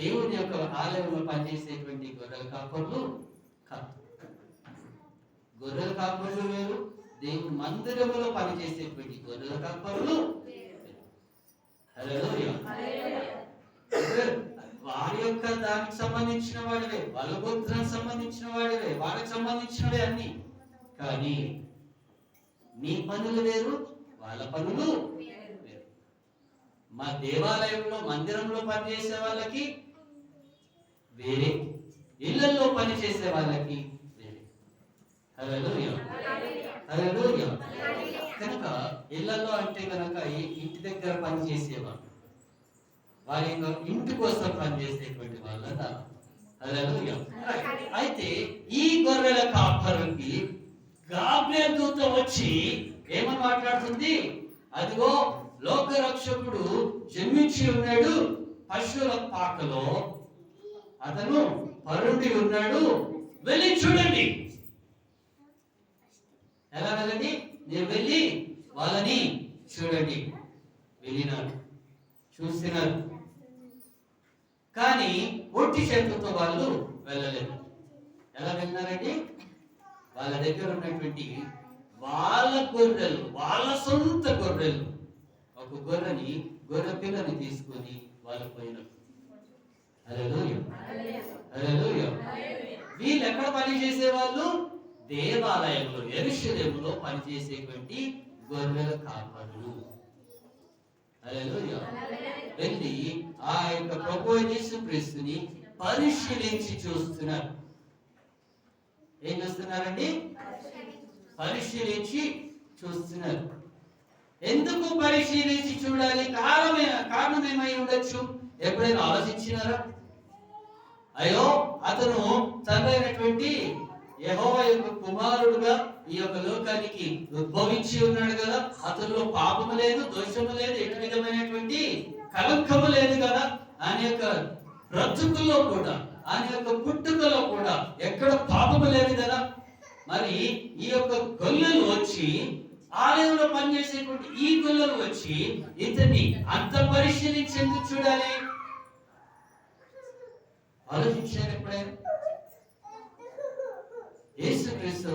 దేవుని యొక్క ఆలయంలో పనిచేసేటువంటి గొర్రెల కాపర్లు కాదు. గొర్రెల కాపర్లు వేరు, దేవుని మందిరంలో పనిచేసేటువంటి గొర్రెల కాపర్లు. హల్లెలూయా. వారి యొక్క దానికి సంబంధించిన వాడివే, వాళ్ళ గోత్రానికి సంబంధించిన వాడివే, వాళ్ళకి సంబంధించినవే అన్ని. కానీ నీ పనులు వేరు, వాళ్ళ పనులు వేరు. మా దేవాలయంలో మందిరంలో పనిచేసే వాళ్ళకి వేరే, ఇళ్లలో పనిచేసే వాళ్ళకి వేరే. హల్లెలూయా. హల్లెలూయా. కనుక ఇళ్లలో అంటే కనుక ఇంటి దగ్గర పనిచేసేవాళ్ళు, వారి యొక్క ఇంటి కోసం పనిచేసేటువంటి వాళ్ళ. హల్లెలూయా. అయితే ఈ గొర్రెల కాపరికి గాబ్రియెలు దూత వచ్చి ఏమని మాట్లాడుతుంది? అదిగో లోక రక్షకుడు జన్మించి ఉన్నాడు, పశువుల పాకలో అతను పరుండి ఉన్నాడు, వెళ్ళి చూడండి. ఎలా వెళ్ళండి? మీరు వెళ్ళి వాళ్ళని చూడండి. వెళ్ళినారు, చూస్తున్నారు, కానీ ఒట్టి చేతులతో వాళ్ళు వెళ్ళలేదు. ఎలా వెళ్ళినారండి? వాళ్ళ దగ్గర ఉన్నటువంటి వాళ్ళ గొర్రెలు, వాళ్ళ సొంత గొర్రెలు, ఒక గొర్రె పిల్లని తీసుకొని వాళ్ళు పోయినారు. హల్లెలూయా. హల్లెలూయా. వీళ్ళు ఎక్కడ పని చేసేవాళ్ళు? దేవాలయంలో, యెరూషలేములో పనిచేసేటువంటి గొర్రెల కాపరులు. హల్లెలూయా. వెళ్ళి ఆ యొక్క ప్రభువైన యేసుక్రీస్తుని పరిశీలించి చూస్తున్నారు. ఏం చూస్తున్నారండి? పరిశీలించి చూస్తున్నారు. ఎందుకు పరిశీలించి చూడాలి? కారణం ఏమై ఉండొచ్చు? ఎప్పుడైనా ఆలోచించినారా? అయ్యో, అతను తండ్రి అయినటువంటి యెహోవా యొక్క కుమారుడుగా ఈ యొక్క లోకానికి ఉద్భవించి ఉన్నాడు కదా, అతనిలో పాపము లేదు, దోషము లేదు, ఎటు విధమైనటువంటి కలంకము లేదు కదా. ఆయన యొక్క బ్రతుకుల్లో కూడా, ఆయన యొక్క పుట్టుకలో కూడా ఎక్కడ పాపము లేదు కదా. మరి ఈ యొక్క గొల్లలు వచ్చి, ఆలయంలో పనిచేసేటువంటి ఈ గొల్లలు వచ్చి ఇతన్ని అంత పరిశీలించేందుకు చూడాలి? ఆలోచించారు ఎప్పుడైనా? యేసుక్రీస్తు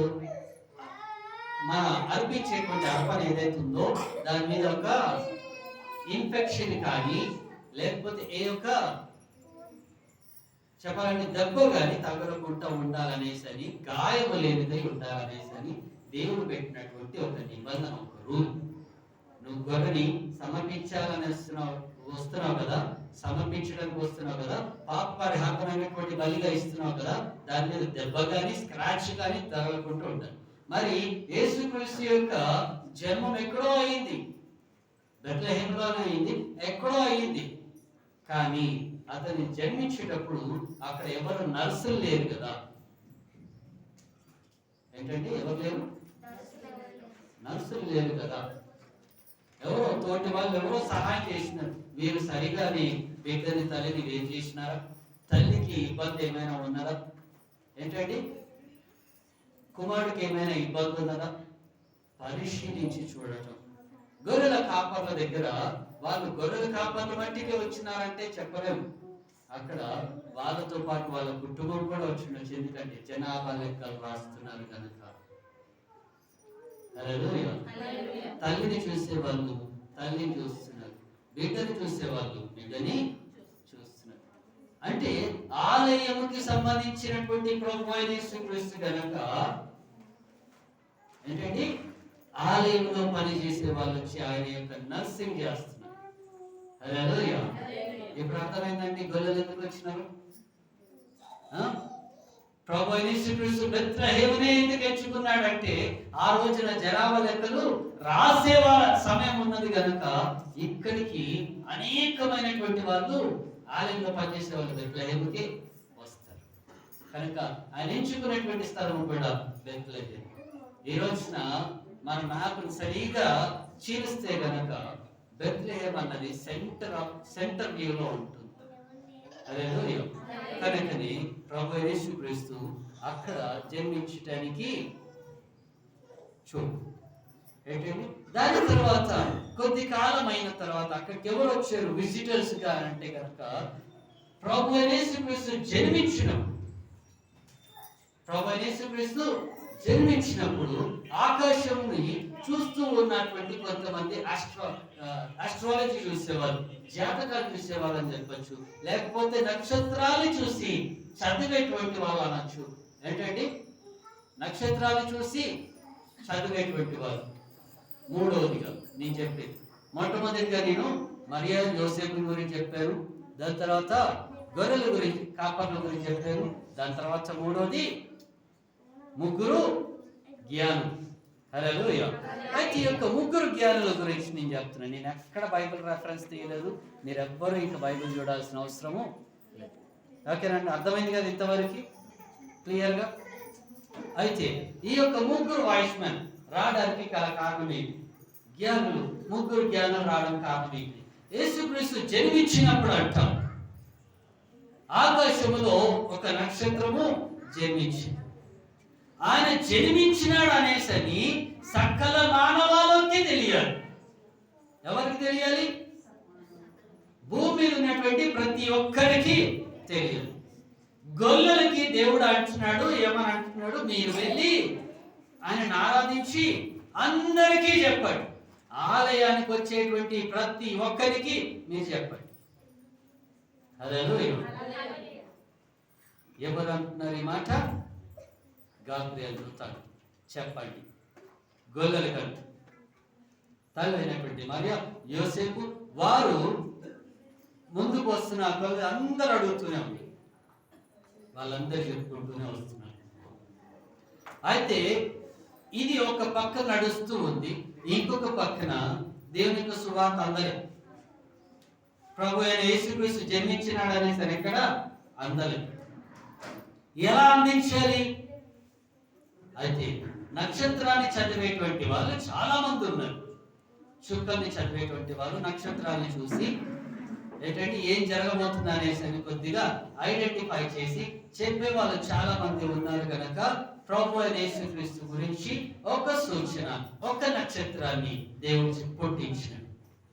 మన అర్పించేటువంటి అర్పణ ఏదైతే ఉందో దాని మీద ఒక ఇన్ఫెక్షన్ కానీ లేకపోతే ఏ యొక్క చెప్పాలంటే దెబ్బ కానీ తగలకుండా ఉండాలనేసని, గాయము లేనిదై ఉండాలనేసని దేవుడు పెట్టినటువంటి ఒక నిబంధన, ఒక రూల్. నువ్వు గొర్రెని సమర్పించాలని వస్తున్నావు కదా, సమర్పించడానికి వస్తున్నావు కదా, పాప పరిహారమైనటువంటి బలిగా ఇస్తున్నావు కదా, దాని మీద దెబ్బ కానీ స్క్రాచ్ కానీ తగలకుండా ఉండాలి. మరి యేసుక్రీస్తు యొక్క జన్మం ఎక్కడో అయింది, బెత్లెహేములోనే అయింది, ఎక్కడో అయింది. కానీ అతన్ని జన్మించేటప్పుడు అక్కడ ఎవరు నర్సులు లేరు కదా. ఏంటంటే ఎవరు లేరు? నర్సులు లేరు కదా, ఎవరో తోటి వాళ్ళు ఎవరో సహాయం చేసినారు. మీరు సరిగాని బిడ్డని తల్లిని ఏం చేసినారా? తల్లికి ఇబ్బంది ఏమైనా ఉన్నదా? ఏంటండి, కుమారుడికి ఏమైనా ఇబ్బంది ఉన్నదా? పరిశీలించి చూడటం. గొర్రెల కాపర్ల దగ్గర వాళ్ళు గొర్రెల కాపర్ల మట్టికి వచ్చినారంటే చెప్పలేము. అక్కడ వాళ్ళతో పాటు వాళ్ళ కుటుంబం కూడా వచ్చిండొచ్చు, ఎందుకంటే జనాభా లెక్కలు రాస్తున్నారు కనుక. తల్లిని చూసే వాళ్ళు తల్లిని చూస్తున్నారు, బిడ్డని చూసే వాళ్ళు బిడ్డని చూస్తున్నారు. అంటే ఆలయముకి సంబంధించినటువంటి ప్రభువైన యేసుక్రీస్తు గనక ఏంటంటే ఆలయంలో పనిచేసే వాళ్ళు వచ్చి ఆయన యొక్క నర్సింగ్ చేస్తున్నారు. హల్లెలూయా. ఇప్పుడు అర్థమైందండి గొల్లలు ఎందుకు వచ్చినారు? ప్రభువైన యేసుక్రీస్తు బెత్లెహేమునే ఎందుకు ఎంచుకున్నాడంటే ఆ రోజున జనాభా లెక్కలు రాసే సమయం ఉన్నది కనుక ఇక్కడికి అనేకమైనటువంటి వాళ్ళు ఆలయంలో పనిచేసే వాళ్ళు బెత్లెహేముకి వస్తారు కనుక ఆయన ఎంచుకున్నటువంటి స్థలం కూడా బెత్లెహేము. ఈ రోజున మన మ్యాప్ను సరిగా చీలిస్తే గనక బెత్లెహేమ్ అన్నది సెంటర్ వ్యూలో ఉంటుంది. హల్లెలూయా. కనుకని ప్రభు యేసుక్రీస్తు అక్కడ జన్మించటానికి చూడు ఏంటండి. దాని తర్వాత కొద్ది కాలం అయిన తర్వాత అక్కడికి ఎవరు వచ్చారు విజిటర్స్ గా అంటే కనుక ప్రభు యేసుక్రీస్తు జన్మించినప్పుడు ఆకాశంని చూస్తూ ఉన్నటువంటి కొంతమంది ఆస్ట్రాలజీ చూసేవాళ్ళు, జాతకాలు చూసేవాళ్ళు అని చెప్పచ్చు, లేకపోతే నక్షత్రాలు చూసి చదివేటువంటి వాళ్ళు అనొచ్చు. ఏంటండి, నక్షత్రాలు చూసి చదివేటువంటి వాళ్ళు. మూడవదిగా నేను చెప్పేది, మొట్టమొదటిగా నేను మరియా యోసేపు గురించి చెప్పాను, దాని తర్వాత గొర్రెల గురించి కాపర్ల గురించి చెప్పాను, దాని తర్వాత మూడవది ముగ్గురు జ్ఞానులు. హల్లెలూయా. అయితే ఈ యొక్క ముగ్గురు జ్ఞానుల గురించి నేను చెప్తున్నాను. నేను ఎక్కడ బైబిల్ రెఫరెన్స్ తీయలేదు, మీరు ఎవ్వరూ ఇంకా బైబిల్ చూడాల్సిన అవసరము లేదు. ఓకేనండి, అర్థమైంది కదా ఇంతవరకు క్లియర్గా? అయితే ఈ యొక్క ముగ్గురు వాయిస్ మ్యాన్ రావడానికి కారణం ఏంటి? జ్ఞానులు, ముగ్గురు జ్ఞానులు రావడం కారణం ఏంటి? యేసుక్రీస్తు జన్మించినప్పుడు అంటాం ఆకాశములో ఒక నక్షత్రము జన్మించింది. ఆయన జన్మించినాడు అనేసని సకల మానవాళికి తెలియాలి. ఎవరికి తెలియాలి? భూమి మీద ఉన్నటువంటి ప్రతి ఒక్కరికి తెలియాలి. గొల్లలకి దేవుడు అంటున్నాడు, ఏమని అంటున్నాడు? మీరు వెళ్ళి ఆయనను ఆరాధించి అందరికీ చెప్పండి. ఆలయానికి వచ్చేటువంటి ప్రతి ఒక్కరికి మీరు చెప్పండి. హల్లెలూయా. ఎవరు అంటున్నారు ఈ మాట? గాబ్రియల్ దూతను చెప్పండి గొల్లలకంట. తల్లి అయినటువంటి మరియా, యోసేపు వారు ముందుకు వస్తున్న గొల్లలు అందరూ అడుగుతూనే ఉంది, వాళ్ళందరూ చెప్పుకుంటూనే వస్తున్నారు. అయితే ఇది ఒక పక్క నడుస్తూ ఉంది, ఇంకొక పక్కన దేవుని యొక్క సువార్త అందలే. ప్రభు అయిన యేసుక్రీస్తు జన్మించినాడు అనేసరి ఎక్కడ అందలే. ఎలా అందించాలి? అయితే నక్షత్రాన్ని చదివేటువంటి వాళ్ళు చాలా మంది ఉన్నారు. చుక్కల్ని చదివేటువంటి వాళ్ళు నక్షత్రాన్ని చూసి ఏంటంటే ఏం జరగబోతుంది అనేసి కొద్దిగా ఐడెంటిఫై చేసి చెప్పే వాళ్ళు చాలా మంది ఉన్నారు కనుక ప్రభు అయిన యేసుక్రీస్తు గురించి ఒక సూచన, ఒక నక్షత్రాన్ని దేవుడు పుట్టించినాడు.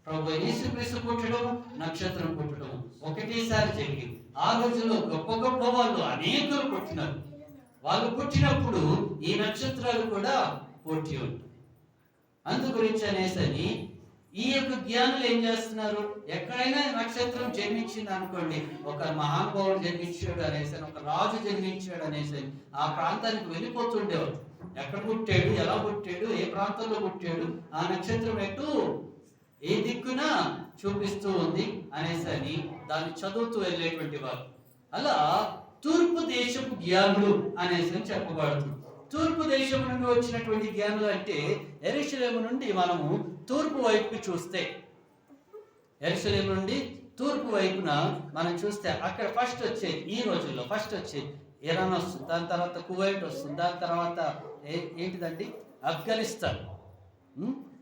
ప్రభు అయిన యేసుక్రీస్తు పుట్టడం, నక్షత్రం పుట్టడం ఒకటేసారి జరిగింది. ఆ రోజుల్లో గొప్ప గొప్ప వాళ్ళు అనేకులు పుట్టినారు. వాళ్ళు పుట్టినప్పుడు ఈ నక్షత్రాలు కూడా పుట్టి ఉంటాయి. అందు గురించి అనేసని ఈ యొక్క జ్ఞానులు ఏం చేస్తున్నారు? ఎక్కడైనా నక్షత్రం జన్మించింది అనుకోండి, ఒక మహానుభావుడు జన్మించాడు అనేసి, ఒక రాజు జన్మించాడు అనేసి ఆ ప్రాంతానికి వెళ్ళిపోతుండేవాడు. ఎక్కడ పుట్టాడు, ఎలా పుట్టాడు, ఏ ప్రాంతంలో పుట్టాడు, ఆ నక్షత్రం ఎటు ఏ దిక్కున చూపిస్తూ ఉంది అనేసి దాన్ని చదువుతూ వెళ్ళేటువంటి వారు. అలా తూర్పు దేశపు జ్ఞానులు అనేసి చెప్పబడుతుంది. తూర్పు దేశం నుండి వచ్చినటువంటి జ్ఞానులు అంటే యెరూషలేము నుండి మనము తూర్పు వైపుకి చూస్తే, యెరూషలేము నుండి తూర్పు వైపున మనం చూస్తే అక్కడ ఫస్ట్ వచ్చేది, ఈ రోజుల్లో ఫస్ట్ వచ్చేది ఇరాన్ వస్తుంది, దాని తర్వాత కువైట్ వస్తుంది, దాని తర్వాత ఏంటిదండి ఆఫ్ఘనిస్తాన్,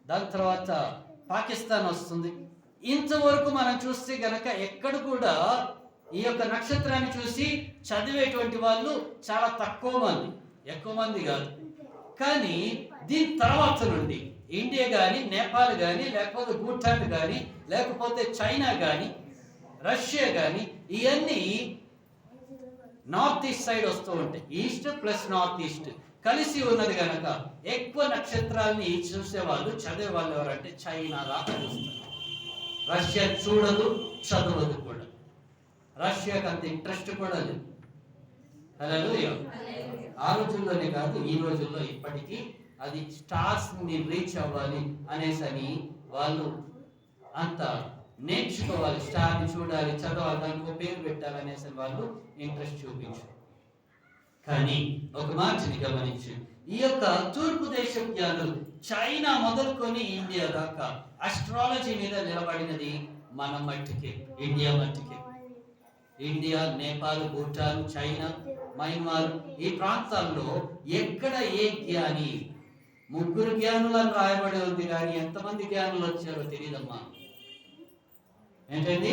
దాని తర్వాత పాకిస్తాన్ వస్తుంది. ఇంతవరకు మనం చూస్తే గనక ఎక్కడ కూడా ఈ యొక్క నక్షత్రాన్ని చూసి చదివేటువంటి వాళ్ళు చాలా తక్కువ మంది, ఎక్కువ మంది కాదు. కానీ దీని తర్వాత నుండి ఇండియా కానీ, నేపాల్ కానీ, లేకపోతే భూటాన్ కానీ, లేకపోతే చైనా కానీ, రష్యా కానీ, ఇవన్నీ నార్త్ ఈస్ట్ సైడ్ వస్తూ ఉంటాయి. ఈస్ట్ ప్లస్ నార్త్ ఈస్ట్ కలిసి ఉన్నది కనుక ఎక్కువ నక్షత్రాలని చూసేవాళ్ళు, చదివేవాళ్ళు ఎవరంటే చైనా దాకా చూస్తారు. రష్యా చూడదు, చదవదు కూడా. రష్యాకి అంత ఇంట్రెస్ట్ కూడా లేదు. హల్లెలూయా. ఆ రోజుల్లోనే కాదు, ఈ రోజుల్లో ఇప్పటికీ అది స్టార్స్ ని రీచ్ అవ్వాలి అనేసి వాళ్ళు అంత నేర్చుకోవాలి, స్టార్ని చూడాలి, చదవాలి, దానికి పేరు పెట్టాలనేసి వాళ్ళు ఇంట్రెస్ట్ చూపించారు. కానీ ఒక మాటని గమనించి, ఈ యొక్క తూర్పు దేశ జ్ఞానులు చైనా మొదలుకొని ఇండియా దాకా అస్ట్రాలజీ మీద నిలబడినది మన మట్టికే, ఇండియా మట్టికే. India, Nepal, Bhutan, China, Myanmar ఈ ప్రాంతాల్లో ఎక్కడ ఏ జ్ఞాని, 3 జ్ఞానులను రాయబడి ఉంది, కానీ ఎంతమంది జ్ఞానులు వచ్చారో తెలియదమ్మా. ఏంటండి,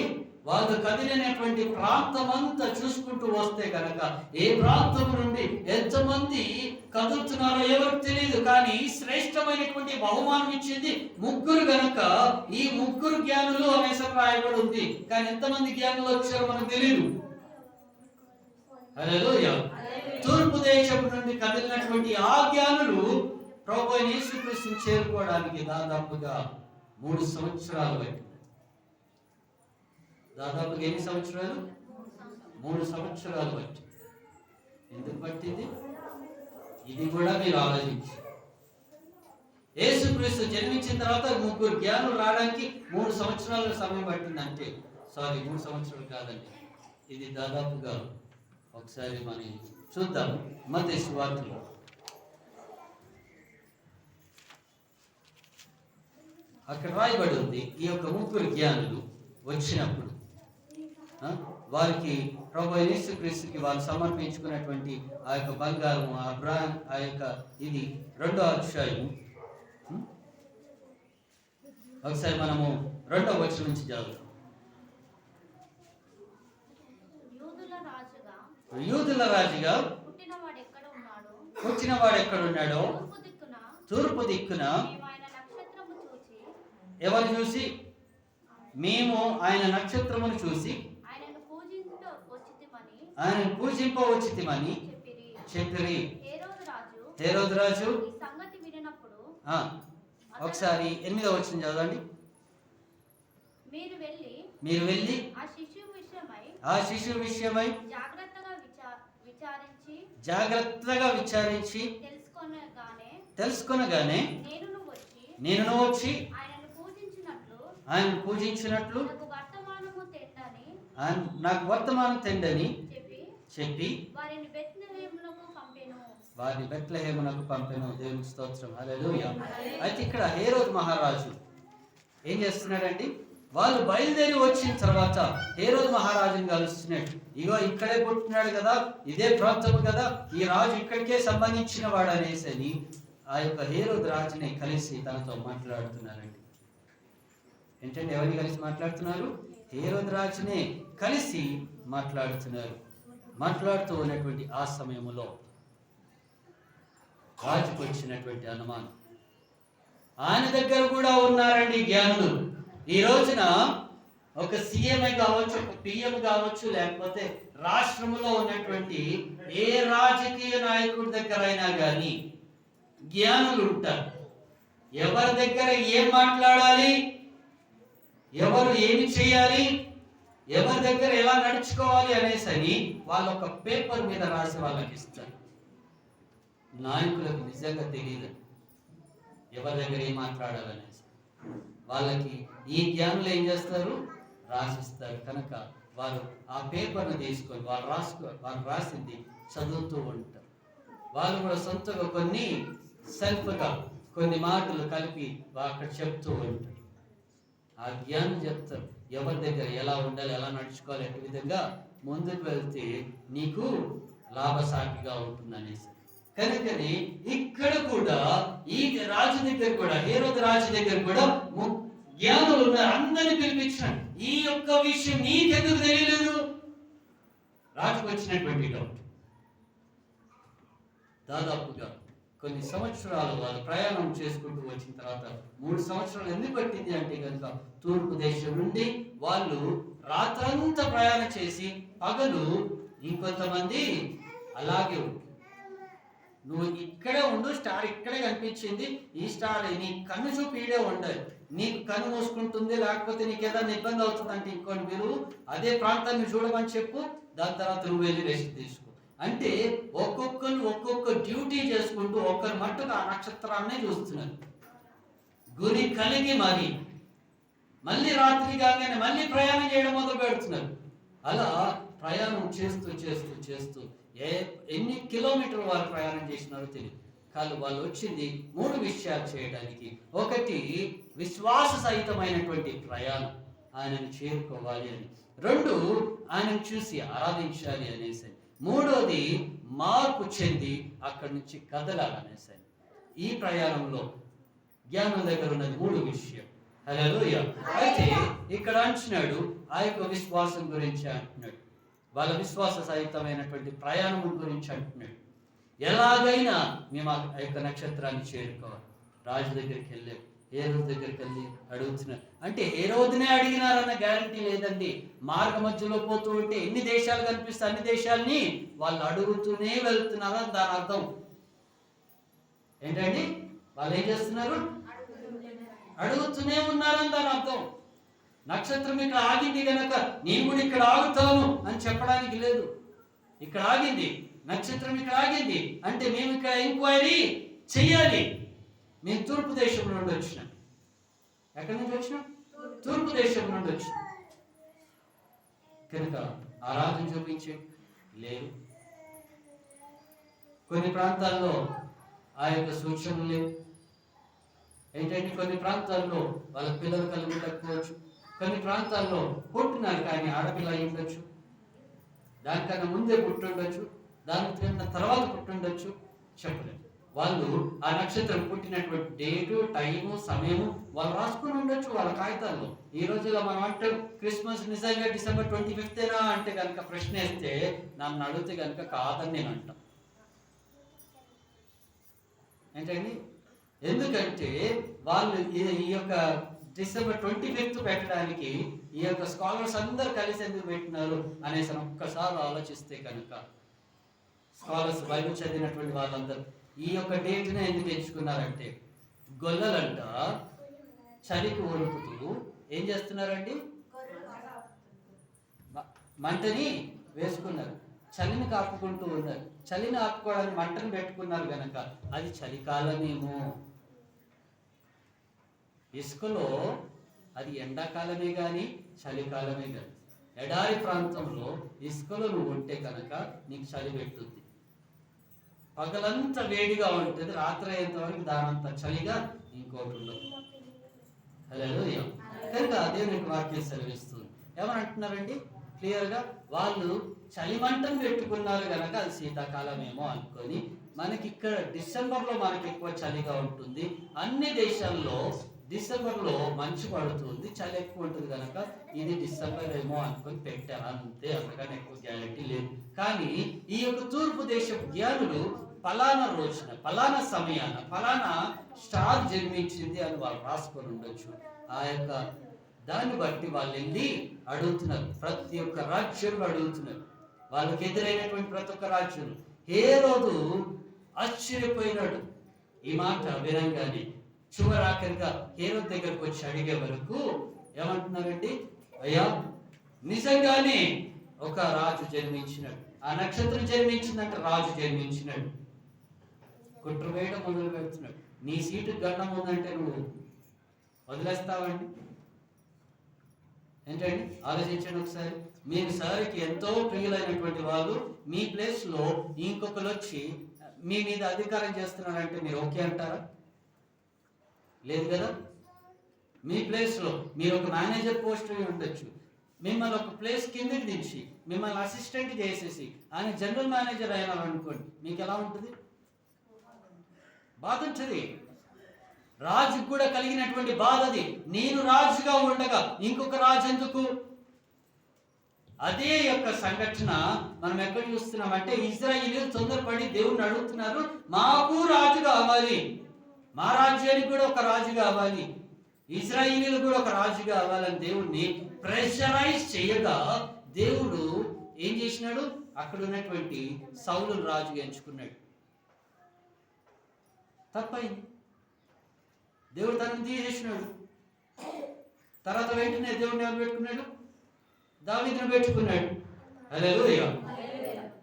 వాళ్ళు కదిలినటువంటి ప్రాంతం అంతా చూసుకుంటూ వస్తే కనుక ఏ ప్రాంతం నుండి ఎంతమంది కదులుతున్నారో ఎవరికి తెలియదు. కానీ శ్రేష్టమైనటువంటి బహుమానం ఇచ్చింది 3 గనక ఈ 3 జ్ఞానులు అనేసి రాయబడి ఉంది. కానీ ఎంతమంది జ్ఞానులు వచ్చారో మనకు తెలియదు. హల్లెలూయా. తూర్పు దేశం నుండి కదిలినటువంటి ఆ జ్ఞానులు ప్రభువైన యేసుక్రీస్తుని చేరుకోవడానికి దాదాపుగా 3 సంవత్సరాలు పట్టింది. దాదాపుగా ఎన్ని సంవత్సరాలు? 3 సంవత్సరాలు పట్టింది. ఎందుకు పట్టింది? ఇది కూడా మీరు ఆలోచించి, యేసుక్రీస్తు జన్మించిన తర్వాత 3 జ్ఞానులు రావడానికి 3 సంవత్సరాల సమయం పట్టిందంటే, 3 సంవత్సరాలు కాదండి, ఇది దాదాపుగా ఒకసారి మనం చూద్దాం. మత్తయి సువార్తలో అక్కడ రాయబడి ఉంది, ఈ యొక్క 3 జ్ఞానులు వచ్చినప్పుడు వారికి ప్రభువైన యేసుక్రీస్తుకి వాళ్ళు సమర్పించుకున్నటువంటి ఆ యొక్క బంగారం, ఆ యొక్క ఇది 2వ అధ్యాయం. ఒకసారి మనము 2వ వచనం నుంచి చదువుతాం. యూదుల రాజుగా పుట్టినవాడు ఎక్కడున్నాడో తూర్పు దిక్కున ఎవరు చూసి, మేము ఆయన నక్షత్రమును చూసి ఆయన పూజింపవచ్చితిమని చెప్పిరి. హేరోదు రాజు ఒకసారి 8వ వచనం చదవండి. మీరు వెళ్ళి ఆ శిశువు విషయమై జాగ్రత్తగా విచారించి తెలుసుకొనగానే నేను వచ్చి ఆయన పూజించినట్లు నాకు వర్తమానం తెండని చెప్పి వారిని బెత్లెహేమునకు పంపెను. దేవునికి స్తోత్రం. హల్లెలూయా. అయితే ఇక్కడ హేరోదు మహారాజు ఏం చేస్తున్నాడండి? వాళ్ళు బయలుదేరి వచ్చిన తర్వాత హేరోదు మహారాజుని కలుస్తున్నాడు. ఇగో ఇక్కడే పుట్టినాడు కదా, ఇదే ప్రాంతం కదా, ఈ రాజు ఇక్కడికే సంబంధించిన వాడు అనేసి ఆ యొక్క హేరోదు రాజుని కలిసి తనతో మాట్లాడుతున్నారండి. ఏంటంటే ఎవరిని కలిసి మాట్లాడుతున్నారు? హేరోదు రాజునే కలిసి మాట్లాడుతున్నారు. మాట్లాడుతూ ఉన్నటువంటి ఆ సమయంలో రాజుకు వచ్చినటువంటి అనుమానం, ఆయన దగ్గర కూడా ఉన్నారండి జ్ఞానులు. ఈ రోజున ఒక సీఎంఏ కావచ్చు, ఒక పిఎం కావచ్చు, లేకపోతే రాష్ట్రంలో ఉన్నటువంటి ఏ రాజకీయ నాయకుడి దగ్గర అయినా కానీ జ్ఞానులు ఉంటారు. ఎవరి దగ్గర ఏం మాట్లాడాలి, ఎవరు ఏమి చేయాలి, ఎవరి దగ్గర ఎలా నడుచుకోవాలి అనేసి వాళ్ళు ఒక పేపర్ మీద రాసి వాళ్ళకి ఇస్తారు. నాయకులకు నిజంగా తెలియదు ఎవరి దగ్గర ఏం మాట్లాడాలనేసి. వాళ్ళకి ఈ జ్ఞానులు ఏం చేస్తారు? రాసిస్తారు. కనుక వారు ఆ పేపర్ను తీసుకొని వాళ్ళు రాసింది చదువుతూ ఉంటారు. వాళ్ళు కూడా సొంతగా కొన్ని సెల్ఫ్గా కొన్ని మాటలు కలిపి అక్కడ చెప్తూ ఉంటారు. ఆ జ్ఞానం చెప్తారు ఎవరి దగ్గర ఎలా ఉండాలి, ఎలా నడుచుకోవాలి, ఏ విధంగా ముందుకు వెళ్తే నీకు లాభసాటిగా ఉంటుంది అనేసి. కనుకని ఇక్కడ కూడా ఈ రాజు దగ్గర కూడా, హేరోదు రాజు దగ్గర కూడా జ్ఞానులు ఉన్నారు, అందరిని పిలిపించాడు. ఈ యొక్క విషయం నీకెందుకు తెలియలేదు? రాజుకు వచ్చినటువంటి డౌట్. దాదాపుగా కొన్ని సంవత్సరాలు వాళ్ళు ప్రయాణం చేసుకుంటూ వచ్చిన తర్వాత 3 సంవత్సరాలు ఎందుకు పట్టింది అంటే కనుక, తూర్పు దేశం నుండి వాళ్ళు రాత్రంతా ప్రయాణం చేసి పగలు ఇంకొంతమంది అలాగే నువ్వు ఇక్కడే ఉండు, స్టార్ ఇక్కడే కనిపించింది, ఈ స్టార్ నీ కన్ను చూపు ఈడే ఉండదు, నీకు కన్ను మూసుకుంటుంది, లేకపోతే నీకు ఏదైనా ఇబ్బంది అవుతుంది అంటే ఇంకోటి మీరు అదే ప్రాంతాన్ని చూడమని చెప్పు, దాని తర్వాత నువ్వు వెళ్ళి రెస్ట్ తీసుకో అంటే ఒక్కొక్కరు ఒక్కొక్క డ్యూటీ చేసుకుంటూ ఒక్కరు మట్టుకు ఆ నక్షత్రాన్నే చూస్తున్నారు. గురి కలిగి మళ్ళీ రాత్రి కాగానే మళ్ళీ ప్రయాణం చేయడం మొదలు పెడుతున్నారు. అలా ప్రయాణం చేస్తూ చేస్తూ చేస్తూ ఎన్ని కిలోమీటర్లు వారు ప్రయాణం చేసినారో తెలియదు. కానీ వాళ్ళు వచ్చింది 3 విషయాలు చేయడానికి. ఒకటి, విశ్వాస సహితమైనటువంటి ప్రయాణం, ఆయనను చేరుకోవాలి అని. 2, ఆయనను చూసి ఆరాధించాలి అనేసి. 3వది, మార్పు చెంది అక్కడి నుంచి కదలాలనేసి. ఈ ప్రయాణంలో జ్ఞానం దగ్గర ఉన్నది 3 విషయం. హల్లెలూయా. అయితే ఇక్కడ అంటున్నాడు ఆ యొక్క విశ్వాసం గురించి అంటున్నాడు, వాళ్ళ విశ్వాస సహితమైనటువంటి ప్రయాణం గురించి అంటున్నాడు. ఎలాగైనా మేము ఆ యొక్క నక్షత్రాన్ని చేరుకోవాలి. రాజు దగ్గరికి వెళ్ళారు, హేరోదు దగ్గరికి వెళ్ళి అడుగుతున్నారు. అంటే హేరోదునే అడిగినారన్న గ్యారంటీ లేదండి. మార్గ మధ్యలో పోతూ ఉంటే ఎన్ని దేశాలు కనిపిస్తే అన్ని దేశాలని వాళ్ళు అడుగుతూనే వెళ్తున్నారని దాని అర్థం ఏంటండి? వాళ్ళు ఏం చేస్తున్నారు? అడుగుతూనే ఉన్నారని దాని అర్థం. నక్షత్రం ఇక్కడ ఆగింది కనుక నేను కూడా ఇక్కడ ఆగుతాను అని చెప్పడానికి లేదు. ఇక్కడ ఆగింది, నక్షత్రం ఇక్కడ ఆగింది అంటే మేము ఇక్కడ ఎంక్వైరీ చెయ్యాలి. మేము తూర్పు దేశం నుండి వచ్చినాం. ఎక్కడి నుంచి వచ్చినాం? తూర్పు దేశం నుండి వచ్చినాం కనుక ఆరాధన చూపించే లేదు. కొన్ని ప్రాంతాల్లో ఆ యొక్క సూచనలు లేవు. ఏంటంటే కొన్ని ప్రాంతాల్లో వాళ్ళ పిల్లలు కలిగి ఉండకపోవచ్చు, కొన్ని ప్రాంతాల్లో పుట్టినారు కానీ ఆడపిల్ల అయి ఉండొచ్చు, దానికన్నా ముందే పుట్టుండొచ్చు, దాని తర్వాత పుట్టుండొచ్చు, చెప్పలేదు. వాళ్ళు ఆ నక్షత్రం పుట్టినటువంటి డేటు, టైము, సమయము వాళ్ళు రాసుకుని ఉండొచ్చు వాళ్ళ కాగితాల్లో. ఈ రోజుల్లో మనం అంటే క్రిస్మస్ నిజంగా December 25th అంటే కనుక ప్రశ్న వేస్తే నన్ను అడిగితే కనుక కాదని నేను అంటాను. ఏంటండి? ఎందుకంటే వాళ్ళు ఈ యొక్క December 25th పెట్టడానికి ఈ యొక్క స్కాలర్స్ అందరు కలిసి ఎందుకు పెట్టినారు అనేసి ఒక్కసారి ఆలోచిస్తే కనుక, స్కాలర్స్ బైబిల్ చదివినటువంటి వాళ్ళందరూ ఈ యొక్క డేట్నే ఎందుకు ఎంచుకున్నారంటే, గొల్లలంట చలికి వణుకుతూ ఏం చేస్తున్నారండి? మంటని వేసుకున్నారు, చలిని కాపుకుంటూ ఉన్నారు. చలిని ఆపుకోవడానికి మంటను పెట్టుకున్నారు కనుక అది చలికాలమేమో. ఇసుకలో అది ఎండాకాలమే కానీ చలికాలమే కానీ. ఎడారి ప్రాంతంలో ఇసుకలో నువ్వు ఉంటే కనుక నీకు చలి పెట్టుద్ది. పగలంతా వేడిగా ఉంటుంది, రాత్రి అయ్యేంత వరకు దానంత చలిగా ఇంకోటి ఉండదు. హల్లెలూయా. కనుక దేవునికి వాక్యం సెలవిస్తుంది. ఏమని అంటున్నారండి? క్లియర్గా వాళ్ళు చలిమంటను పెట్టుకున్నారు కనుక అది శీతాకాలమేమో అనుకొని, మనకి ఇక్కడ డిసెంబర్లో మనకి ఎక్కువ చలిగా ఉంటుంది. అన్ని దేశాల్లో డిసెంబర్లో మంచు పడుతుంది, చలి ఎక్కువ ఉంటుంది కనుక ఇది డిసెంబర్ ఏమో అనుకొని పెట్టారు అంతే, అంతకన్నా ఎక్కువ గ్యారెంటీ లేదు. కానీ ఈ యొక్క తూర్పు దేశ జ్ఞానులు ఫలానా రోజున, ఫలానా సమయాన, ఫలానా స్టార్ జన్మించింది అని వాళ్ళు రాసుకొని ఉండొచ్చు. ఆ యొక్క దాన్ని బట్టి వాళ్ళు వెళ్ళి అడుగుతున్నారు. ప్రతి ఒక్క రాజ్యంలో అడుగుతున్నారు. వాళ్ళకి ఎదురైనటువంటి ప్రతి ఒక్క రాజ్యం. హేరోదు ఆశ్చర్యపోయినాడు ఈ మాట వినంగానే. చివరాఖరిగా హేరోదు దగ్గరకు వచ్చి అడిగే వరకు ఏమంటున్నారండి? అయ్యా, నిజంగానే ఒక రాజు జన్మించినాడు, ఆ నక్షత్రం జన్మించిందంటే రాజు జన్మించినాడు. కుట్ర వేయడం మొదలు పెడుతున్నాడు. నీ సీటు గండం ఉందంటే నువ్వు వదిలేస్తావండి? ఏంటండి? ఆలోచించండి ఒకసారి. మీరు సార్కి ఎంతో ప్రియులైనటువంటి వాళ్ళు మీ ప్లేస్లో ఇంకొకరు వచ్చి మీ మీద అధికారం చేస్తున్నారంటే మీరు ఓకే అంటారా? లేదు కదా. మీ ప్లేస్లో మీరు ఒక మేనేజర్ పోస్ట్ ఉండొచ్చు, మిమ్మల్ని ఒక ప్లేస్ కిందకి దించి మిమ్మల్ని అసిస్టెంట్ చేసేసి ఆయన జనరల్ మేనేజర్ అయినారు అనుకోండి, మీకు ఎలా ఉంటుంది? బాధ ఉంటుంది. రాజుకు కూడా కలిగినటువంటి బాధ అది. నేను రాజుగా ఉండగా ఇంకొక రాజు ఎందుకు? అదే యొక్క సంఘటన మనం ఎక్కడ చూస్తున్నామంటే, ఇశ్రాయేలీయులు తొందరపడి దేవుణ్ణి అడుగుతున్నారు, మాకు రాజు కావాలి, మా రాజ్యానికి కూడా ఒక రాజు కావాలి, ఇశ్రాయేలీయులు కూడా ఒక రాజు కావాలని దేవుణ్ణి ప్రెషరైజ్ చేయగా దేవుడు ఏం చేసినాడు? అక్కడ ఉన్నటువంటి సౌలు రాజుగా ఎంచుకున్నాడు. తప్పైంది. దేవుడు తనని తీసేసినాడు. తర్వాత వెంటనే దేవుడిని ఎవరు పెట్టుకున్నాడు? దావీదును పెట్టుకున్నాడు. హల్లెలూయా.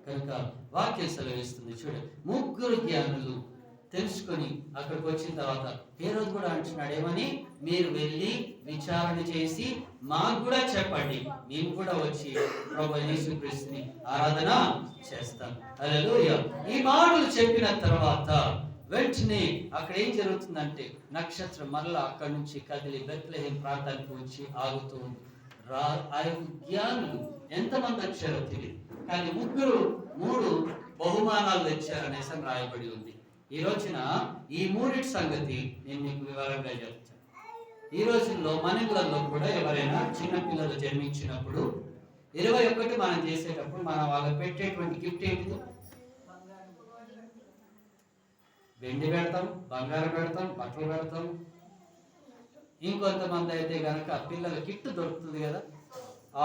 కనుక వాక్యం సెలవిస్తుంది చూడండి, ముగ్గురు జ్ఞానులు తెలుసుకొని అక్కడికి వచ్చిన తర్వాత హేరోదు కూడా అంటున్నాడు ఏమని, మీరు వెళ్ళి విచారణ చేసి మాకు కూడా చెప్పండి, మేము కూడా వచ్చి ప్రభువైన యేసుక్రీస్తుని ఆరాధన చేస్తాం. హల్లెలూయా. ఈ మాటలు చెప్పిన తర్వాత వెంటనే అక్కడ ఏం జరుగుతుందంటే, నక్షత్రం మరలా అక్కడి నుంచి కదిలి బెత్లెహేం ప్రాంతానికి వచ్చి ఆగుతూ ఉంది. ఆ యొక్క జ్ఞానులు ఎంతమంది వచ్చారో తెలియదు, కానీ మూడు బహుమానాలు తెచ్చారనేసి రాయబడి ఉంది. ఈ రోజున ఈ మూడిటి సంగతి నేను మీకు వివరంగా చెప్తాను. ఈ రోజుల్లో మన ఇళ్లలో కూడా ఎవరైనా చిన్న పిల్లలు జన్మించినప్పుడు 21 మనం చేసేటప్పుడు మనం వాళ్ళకి పెట్టేటువంటి గిఫ్ట్ ఏంటిది? వెండి పెడతాం, బంగారం పెడతాం, బట్టలు పెడతాం. ఇంకొంతమంది అయితే కనుక పిల్లల కిట్ దొరుకుతుంది కదా,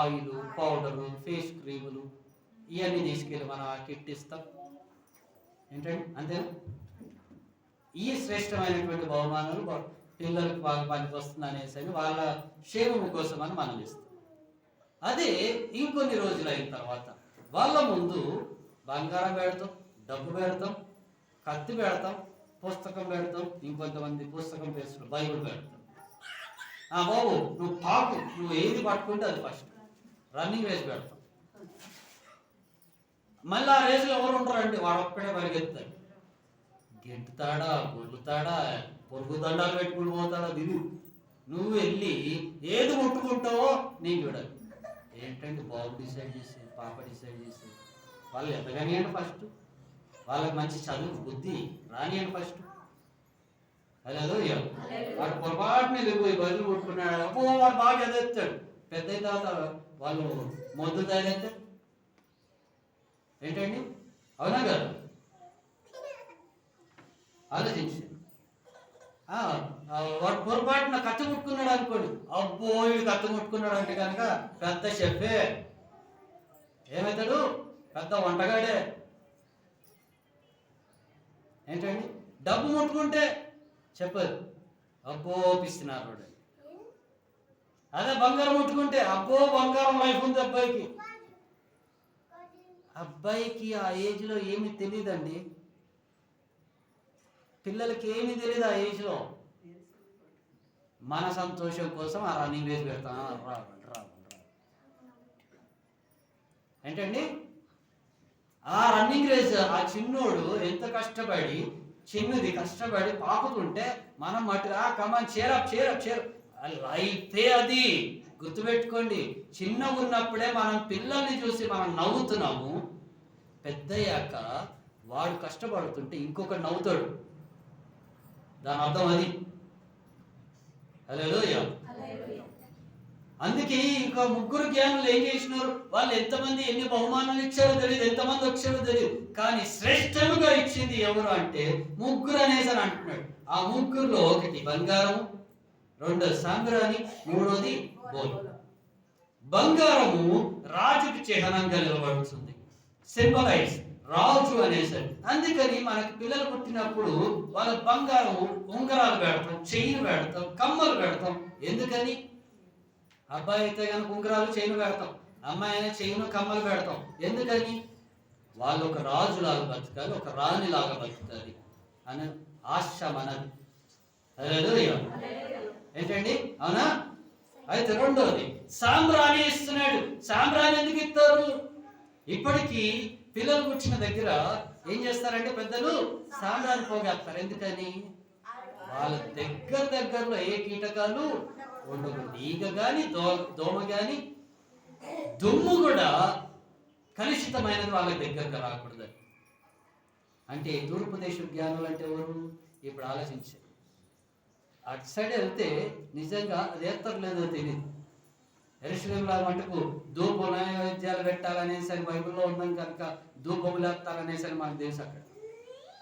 ఆయిల్, పౌడరు, ఫేస్ క్రీములు, ఇవన్నీ తీసుకెళ్ళి మనం ఆ కిట్ ఇస్తాం. ఏంటండి, అంతేనా? ఈ శ్రేష్టమైనటువంటి బహుమానాలు పిల్లలకు బాగా పనికి వస్తుంది అనేసి వాళ్ళ క్షేమము కోసం అని మనం ఇస్తాం. అదే ఇంకొన్ని రోజులు అయిన తర్వాత వాళ్ళ ముందు బంగారం పెడతాం, డబ్బు పెడతాం, కత్తి పెడతాం, పుస్తకం పెడతాం. ఇంకొంతమంది పుస్తకం పేరు బైబిల్ పెడతాం. బాబు నువ్వు టాకు, నువ్వు ఏది పట్టుకుంటే అది ఫస్ట్ రన్నింగ్ రేస్ పెడతాం. మళ్ళీ ఆ రేసులో ఎవరు ఉంటారండి? వాడు ఒక్కడే పరిగెత్తాడు, గెంటుతాడా, గొల్లుతాడా, పొరుగు దండాలు పెట్టుకుని పోతాడా దిగు. నువ్వు వెళ్ళి ఏది ముట్టుకుంటావో నేను చూడాలి. ఏంటంటే బాబు డిసైడ్ చేసేది, పాప డిసైడ్ చేసేది. వాళ్ళు ఎదగనియండి ఫస్ట్, వాళ్ళకి మంచి చదువు బుద్ధి రానియండి ఫస్ట్. హల్లెలూయా. వాడు పొరపాటుని వెళ్ళిపోయి బదులు కొట్టుకున్నాడు, అబ్బో వాడు బాగా ఎదుగుతాడు. పెద్ద అయిన తర్వాత వాళ్ళు మొద్దు తయారైతే ఏంటండి? అవునా కదా? ఆలోచించి వాడు పొరపాటున కత్తి ముట్టుకున్నాడు అనుకోండి, అబ్బో వీడు కత్తి ముట్టుకున్నాడు అంటే కనుక పెద్ద షెఫే, ఏమవుతాడు? పెద్ద వంటగాడే. ఏంటండి? డబ్బు ముట్టుకుంటే చెప్పదు, అబ్బో పిస్తున్నారు. అదే బంగారం ముట్టుకుంటే అబ్బో బంగారం లైఫ్ ఉంది అబ్బాయికి. అబ్బాయికి ఆ ఏజ్లో ఏమి తెలియదండి, పిల్లలకి ఏమీ తెలియదు ఆ ఏజ్లో. మన సంతోషం కోసం ఆ రన్నింగ్ రేస్ పెడతాం. ఏంటండి? ఆ రన్నింగ్ రేస్ ఆ చిన్నోడు ఎంత కష్టపడి, చిన్నది కష్టపడి పాకుతుంటే మనం మటుగా కమాన్ చేరప్ చేరప్ చేరప్ లైఫే అది. గుర్తుపెట్టుకోండి, చిన్నగా ఉన్నప్పుడే మనం పిల్లల్ని చూసి మనం నవ్వుతున్నాము. పెద్దయ్యాక వాడు కష్టపడుతుంటే ఇంకొకటి నవ్వుతాడు. దాని అర్థం అది. హల్లెలూయా. అందుకే ఇంకా ముగ్గురు జ్ఞానులు ఏం చేసినారు? వాళ్ళు ఎంతమంది ఎన్ని బహుమానాలు ఇచ్చారో తెలియదు, ఎంతమంది వచ్చారో తెలియదు, కానీ శ్రేష్టముగా ఇచ్చింది ఎవరు అంటే ముగ్గురు అనేసి అని అంటున్నాడు. ఆ ముగ్గురులో ఒకటి బంగారము, రెండోది సాంబ్రాణి, మూడోది బోలు. బంగారము రాజుకి చిహ్నంగా నిలబడుతుంది, సింబలైజ్ రాజు అనేసరి. అందుకని మనకి పిల్లలు పుట్టినప్పుడు వాళ్ళ బంగారం ఉంగరాలు పెడతాం, చైన్ పెడతాం, కమ్మలు పెడతాం. ఎందుకని? అబ్బాయి అయితే కనుక ఉంగరాలు చైన్ పెడతాం, అమ్మాయి అయినా చైన్ కమ్మలు పెడతాం. ఎందుకని? వాళ్ళు ఒక రాజులాగా బతకాలి, ఒక రాణిలాగా బతకాలి అని ఆశ మనది. హల్లెలూయా. ఏంటండి? అవునా? అయితే రెండోది సాంబ్రాణి ఇస్తున్నాడు. సాంబ్రాణి ఎందుకు ఇస్తారు? ఇప్పటికీ పిల్లలు పుట్టిన దగ్గర ఏం చేస్తారంటే పెద్దలు సాంబ్రాణి పోగేస్తారు. ఎందుకని? వాళ్ళ దగ్గరలో ఏ కీటకాలు ఉండకూడదు. ఈగ కానీ దోమ కానీ దుమ్ము కూడా కలుషితమైనది వాళ్ళ దగ్గరకు రాకూడదు. అంటే తూర్పు దేశ జ్ఞానులు అంటే ఎవరు? ఇప్పుడు ఆలోచించారు. అటు సైడ్ వెళ్తే నిజంగా అది ఎత్తరు లేదో తెలియదు. యెరూషలేములో మటుకు ధూప నైవేద్యాలు పెట్టాలనేసి అని బైబిల్లో ఉందని కనుక ధూపములు ఎత్తాలనేసి అని మనకు తెలుసు అక్కడ.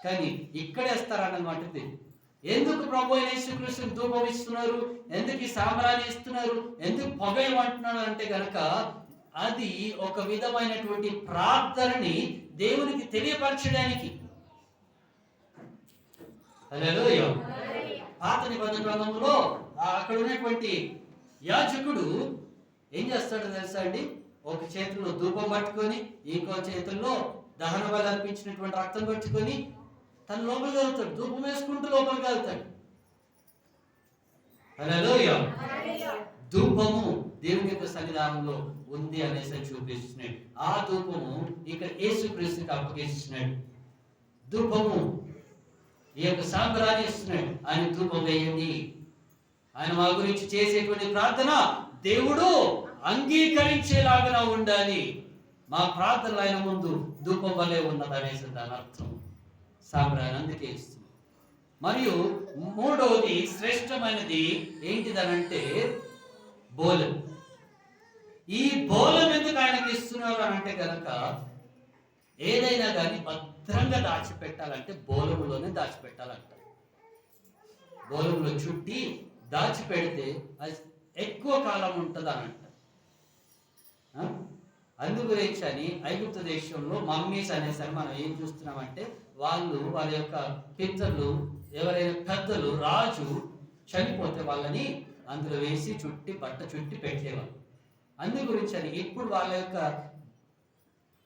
కానీ ఇక్కడ వేస్తారన్నది మటుకు తెలియదు. ఎందుకు ప్రభు అయిన యేసుక్రీస్తుకు ధూపం ఇస్తున్నారు, ఎందుకు ఈ సాంబ్రాణి ఇస్తున్నారు, ఎందుకు పొగ ఇవ్వమంటున్నారు అంటే గనక అది ఒక విధమైనటువంటి ప్రార్థనని దేవునికి తెలియపరచడానికి. హల్లెలూయా. పాత నిబంధన గ్రంథంలో అక్కడ ఉన్నటువంటి యాజకుడు ఏం చేస్తాడో తెలుసా అండి? ఒక చేతిలో ధూపం పట్టుకొని ఇంకో చేతుల్లో దహన బలి అర్పించినటువంటి రక్తం పట్టుకొని తను లోపలికి వెళ్తాడు. ధూపం వేసుకుంటూ లోపలికి వెళ్తాడు. హల్లెలూయా. ధూపము దేవుని యొక్క సన్నిధానంలో ఉంది అనేసి చూపిస్తున్నాడు. ఆ ధూపము ఇక్కడ యేసుక్రీస్తుకి అప్పగిస్తున్నాడు. ధూపము ఈ యొక్క సాంబ్రాణి ఇస్తున్నాడు. ఆయన ధూపం వేయండి. ఆయన మా గురించి చేసేటువంటి ప్రార్థన దేవుడు అంగీకరించేలాగా ఉండాలి. మా ప్రార్థనలు ఆయన ముందు ధూపం వలె ఉన్నది అనేసి దాని అర్థం. సాంబ్రాణి అందుకే ఇస్తుంది. మరియు మూడవది శ్రేష్టమైనది ఏంటిదనంటే బోలం. ఈ బోలం ఎందుకు ఆయనకి ఇస్తున్నారు అని అంటే కనుక ఏదైనా కానీ భద్రంగా దాచిపెట్టాలంటే బోలములోనే దాచిపెట్టాలంట. బోలంలో చుట్టి దాచిపెడితే అది ఎక్కువ కాలం ఉంటుంది అని అంట. అందు గురించి అని ఐగుప్తు దేశంలో మమ్మీస్ అనేసరి మనం ఏం చూస్తున్నామంటే వాళ్ళ యొక్క పితరులు ఎవరైనా పెద్దలు రాజు చనిపోతే వాళ్ళని అందులో వేసి బట్ట చుట్టి పెట్టేవాళ్ళు. అందు గురించి అని ఇప్పుడు వాళ్ళ యొక్క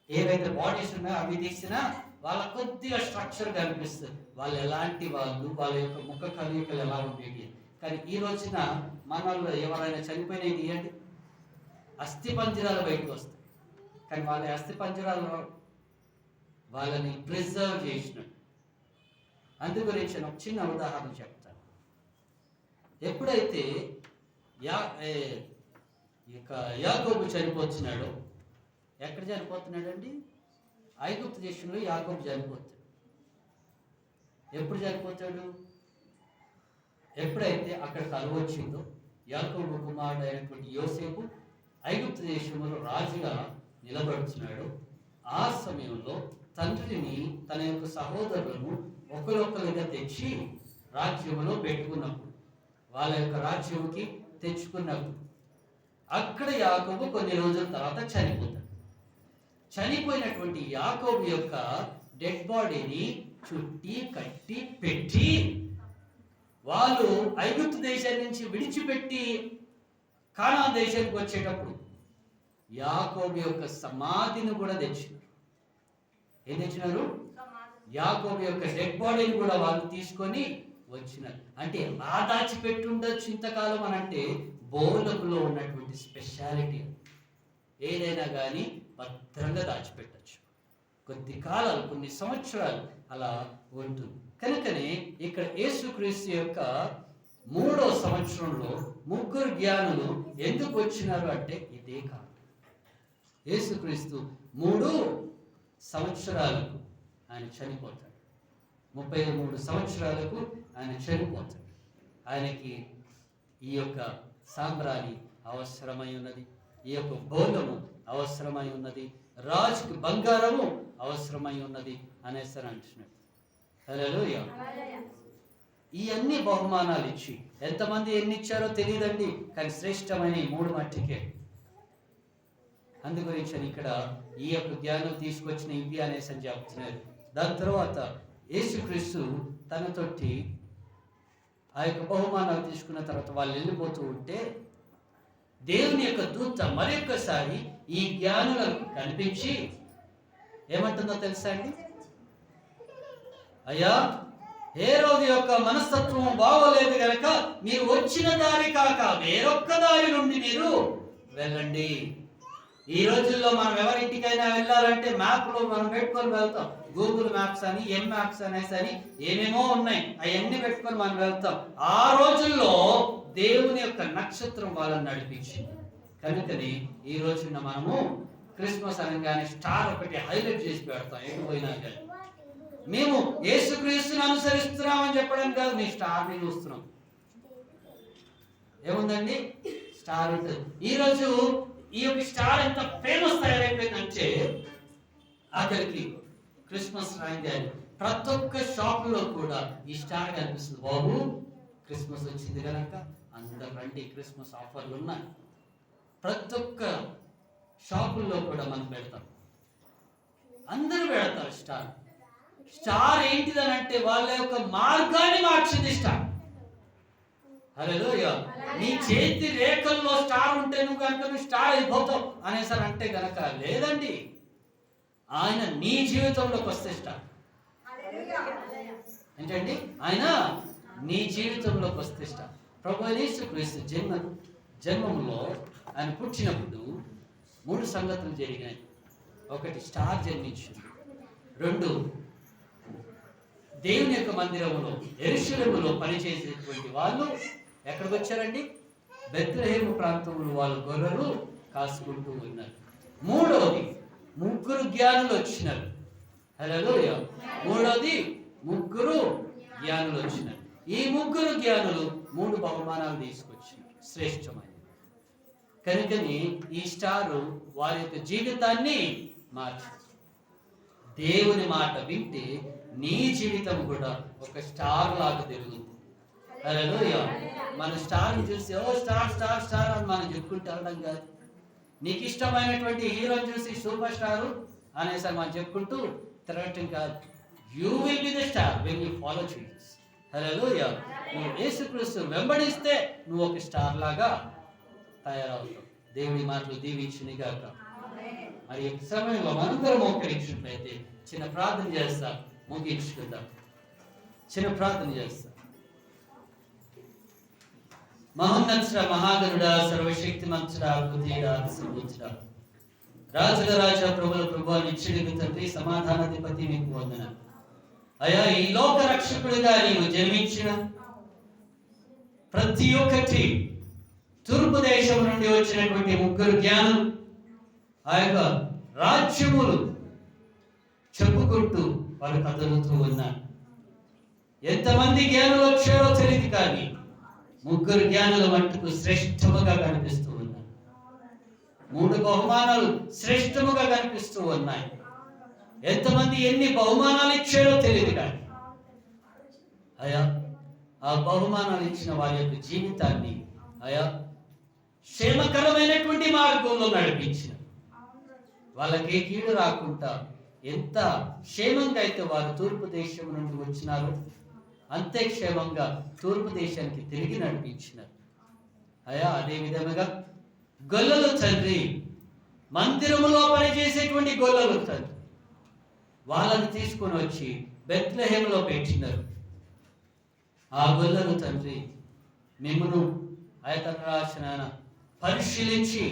ఏవైతే బాడీస్ ఉన్నాయో అవి తీసినా వాళ్ళ కొద్దిగా స్ట్రక్చర్ కనిపిస్తుంది. వాళ్ళు ఎలాంటి వాళ్ళు, వాళ్ళ యొక్క ముఖ కదలికలు ఎలా ఉండేవి. కానీ ఈ రోజున మనల్లో ఎవరైనా చనిపోయినవి తీయండి, అస్థి పంజరాలు బయటకు వస్తాయి. కానీ వాళ్ళ అస్థి పంజరాలు వాళ్ళని ప్రిజర్వ్ చేసినట్టు. అందు గురించి ఒక చిన్న ఉదాహరణ చెప్తాను. ఎప్పుడైతే యాకోబు చనిపోతున్నాడో, ఎక్కడ చనిపోతున్నాడండి? ఐగుప్తు దేశంలో యాకోబు చనిపోతాడు. ఎప్పుడు చనిపోతాడు? ఎప్పుడైతే అక్కడ కరువు వచ్చిందో యాకోబు కుమారుడు అయినటువంటి యోసేపు ఐగుప్తు దేశంలో రాజుగా నిలబడుతున్నాడు. ఆ సమయంలో తండ్రిని తన యొక్క సహోదరులను ఒకరొకరుగా తెచ్చి రాజ్యంలో పెట్టుకున్నప్పుడు, వాళ్ళ యొక్క రాజ్యంకి తెచ్చుకున్నప్పుడు అక్కడ యాకోబు కొన్ని రోజుల తర్వాత చనిపోతాడు. చనిపోయినటువంటి యాకోబు యొక్క డెడ్ బాడీని చుట్టి కట్టి పెట్టి వాళ్ళు ఐగుప్తు దేశం నుంచి విడిచిపెట్టి కానాన్ దేశానికి వచ్చేటప్పుడు యాకోబు యొక్క సమాధిని కూడా తెచ్చినారు. ఏం తెచ్చినారు? యాకోబు యొక్క డెడ్ బాడీని కూడా వాళ్ళు తీసుకొని వచ్చినారు. అంటే ఆ దాచిపెట్టి ఉండొచ్చు ఇంతకాలం అని అంటే బోలకులో ఉన్నటువంటి స్పెషాలిటీ. ఏదైనా కానీ భద్రంగా దాచిపెట్టచ్చు. కొద్ది కాలాలు, కొన్ని సంవత్సరాలు అలా ఉంటుంది. కనుకనే ఇక్కడ యేసుక్రీస్తు యొక్క 3వ సంవత్సరంలో 3 జ్ఞానులు ఎందుకు వచ్చినారు అంటే ఇదే కాదు. యేసుక్రీస్తు 3 సంవత్సరాలకు ఆయన చనిపోతాడు. 33 సంవత్సరాలకు ఆయన చనిపోతాడు. ఆయనకి ఈ యొక్క సాంబ్రాణి అవసరమై ఉన్నది, ఈ యొక్క బోధము అవసరమై ఉన్నది, రాజుకి బంగారము అవసరమై ఉన్నది అనేసి అంటున్నాడు. హల్లెలూయా. ఈ అన్ని బహుమానాలు ఇచ్చి ఎంతమంది ఎన్ని ఇచ్చారో తెలియదండి, కానీ శ్రేష్టమైన ఈ 3 మట్టికే. అందు గురించి అని ఇక్కడ ఈ యొక్క జ్ఞానం తీసుకొచ్చిన ఇవి అనేసి అని చెప్తున్నారు. దాని తర్వాత యేసుక్రీస్తు తనతోటి ఆ యొక్క బహుమానాలు తీసుకున్న తర్వాత వాళ్ళు వెళ్ళిపోతూ ఉంటే దేవుని యొక్క దూత మరొకసారి ఈ జ్ఞానులకు కనిపించి ఏమంటుందో తెలుసా అండి? అయ్యా, హేరోదు యొక్క మనస్తత్వం బాగోలేదు గనక మీరు వచ్చిన దారి కాక వేరొక్క దారి నుండి మీరు వెళ్ళండి. ఈ రోజుల్లో మనం ఎవరింటికైనా వెళ్ళాలంటే మ్యాప్లో మనం పెట్టుకొని వెళ్తాం. గూగుల్ మ్యాప్స్ అని, ఎం మ్యాప్స్ అనేసి అని ఏమేమో ఉన్నాయి, అవన్నీ పెట్టుకొని మనం వెళ్తాం. ఆ రోజుల్లో దేవుని యొక్క నక్షత్రం వాళ్ళని నడిపించింది. కనుకని ఈ రోజున మనము క్రిస్మస్ అనగానే స్టార్ ఒకటి హైలైట్ చేసి పెడతాం. ఎటు పోయినా కానీ మేము యేసుక్రీస్తుని అనుసరిస్తున్నామని చెప్పడం కాదు, నీ స్టార్ని చూస్తున్నాం. ఏముందండి? స్టార్ ఉంటుంది. ఈరోజు ఈ యొక్క స్టార్ ఎంత ఫేమస్ తయారైపోయిందంటే అక్కడికి క్రిస్మస్ రాయింది, ప్రతి ఒక్క షాపులో కూడా ఈ స్టార్ కనిపిస్తుంది. బాబు క్రిస్మస్ వచ్చింది కనుక అందరు రండి, క్రిస్మస్ ఆఫర్లు ఉన్నాయి. ప్రతి ఒక్క షాపుల్లో కూడా మనం పెడతాం, అందరూ పెడతారు స్టార్. స్టార్ ఏంటిదని అంటే వాళ్ళ యొక్క మార్గాన్ని మార్చింది స్టార్. హల్లెలూయా. నీ చేతి రేఖల్లో స్టార్ ఉంటే నువ్వు కనుక నువ్వు స్టార్ అయిపోతావు అనేసారి అంటే కనుక లేదండి, ఆయన నీ జీవితంలోకి వస్తే స్టార్. ఏంటండి? ఆయన నీ జీవితంలోకి వస్తే స్టార్. ప్రభువైన యేసుక్రీస్తు జన్మంలో ఆయన పుట్టినప్పుడు 3 సంగతులు జరిగాయి. ఒకటి, స్టార్ జన్మించింది. 2, దేవుని యొక్క మందిరంలో యెరూషలేములో పనిచేసేటువంటి వాళ్ళు ఎక్కడికి వచ్చారండి? బెత్లెహేము ప్రాంతంలో వాళ్ళు గొర్రెలు కాసుకుంటూ ఉన్నారు. 3వది, 3 జ్ఞానులు వచ్చినారు. హల్లెలూయా. 3వది 3 జ్ఞానులు వచ్చినారు. ఈ 3 జ్ఞానులు 3 బహుమానాలు తీసుకొచ్చినారు, శ్రేష్టమైనది. కనుకని ఈ స్టారు వారి యొక్క జీవితాన్ని మార్చింది. దేవుని మాట వింటే నీ జీవితం కూడా ఒక స్టార్ లాగా తిరుగుతుంది. హల్లెలూయా. మన స్టార్ని చూసి ఓ స్టార్ స్టార్ స్టార్ అని మనం చెప్పుకుంటే అనడం కాదు. నీకు ఇష్టమైనటువంటి హీరోని చూసి సూపర్ స్టారు అనేసి మనం చెప్పుకుంటూ తిరగటం కాదు. You will be the star when you follow Jesus. Hallelujah. నువ్వు యేసుక్రీస్తు వెంబడిస్తే నువ్వు ఒక స్టార్ లాగా తయారవుతావు. దేవుని మాటలు దీవించుని గాక. మరి ఈ సమయంలో మనందరం మోకరించినట్లయితే చిన్న ప్రార్థన చేస్తా, ముగించుకుందాం. చిన్న ప్రార్థన చేస్తా. మహోన్నతుడా, మహాగణుడా, సర్వశక్తిమంతుడా, అద్భుతుడా, సంబుద్ధుడా, రాజుల రాజా, ప్రభుల ప్రభువా, నిత్యుడికి తండ్రి, సమాధానాధిపతి, నీకు వందనాలు. అయ్యా, ఈ లోక రక్షకుడిగా నీవు జన్మించిన ప్రతి ఒక్కటి తూర్పు దేశం నుండి వచ్చినటువంటి 3 జ్ఞానులు ఆ యొక్క రాజ్యములు చెప్పుకుంటూ వారు కదులుతూ ఉన్నారు. ఎంతమంది జ్ఞానులు వచ్చారో తెలియదు, కానీ 3 జ్ఞానుల మట్టుకు శ్రేష్టముగా కనిపిస్తూ ఉన్నారు. 3 బహుమానాలు శ్రేష్టముగా కనిపిస్తూ ఉన్నాయి. ఎంతమంది ఎన్ని బహుమానాలు ఇచ్చారో తెలియదు, కానీ అయా ఆ బహుమానాలు ఇచ్చిన వారి యొక్క జీవితాన్ని అయా క్షేమకరమైనటువంటి మార్గంలో నడిపించిన వాళ్ళకి ఏ కీడు రాకుండా ఎంత క్షేమంగా అయితే వారు తూర్పు దేశం నుండి వచ్చినారో అంతే క్షేమంగా తూర్పు దేశానికి తిరిగి నడిపించినారు. అయా అదే విధముగా గొల్లలు తండ్రి, మందిరములో పనిచేసేటువంటి గొల్లలు తండ్రి, వాళ్ళని తీసుకొని వచ్చి బెత్లెహేములో పెట్టినారు. ఆ గొల్లలు తండ్రి మిమ్మును ఆయతరాశనాన పరిశీలించి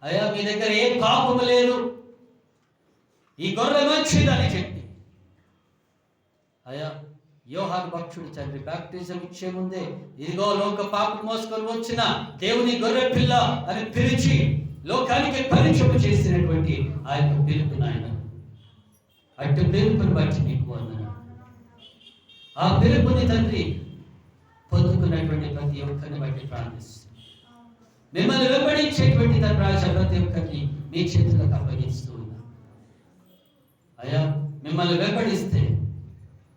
అయ్యా మీ దగ్గర ఏ పాపము లేదు, ఈ గొర్రె మంచిదని చెప్పి అయ్యా యోహాను భక్తుడు తండ్రి బాప్టిజం ఇచ్చే ముందే ఇదిగో లోక పాపం మోసుకొని వచ్చిన దేవుని గొర్రె పిల్ల అని పిలిచి లోకానికి పరిచయం చేసినటువంటి ఆ యొక్క పిలుపు నాయన, అటు పిలుపుని బట్టి నీకు వందనాలు. ఆ పిలుపుని తండ్రి పొందుకున్నటువంటి ప్రతి ఒక్కరిని బట్టి ప్రార్థిస్తున్నాను. మిమ్మల్ని వెంబడించేటువంటి తన రాజా ప్రతి ఒక్కరిని మీ చేతులకు అప్పగిస్తూ ఉన్నాను. అయ్యా మిమ్మల్ని వెంబడిస్తే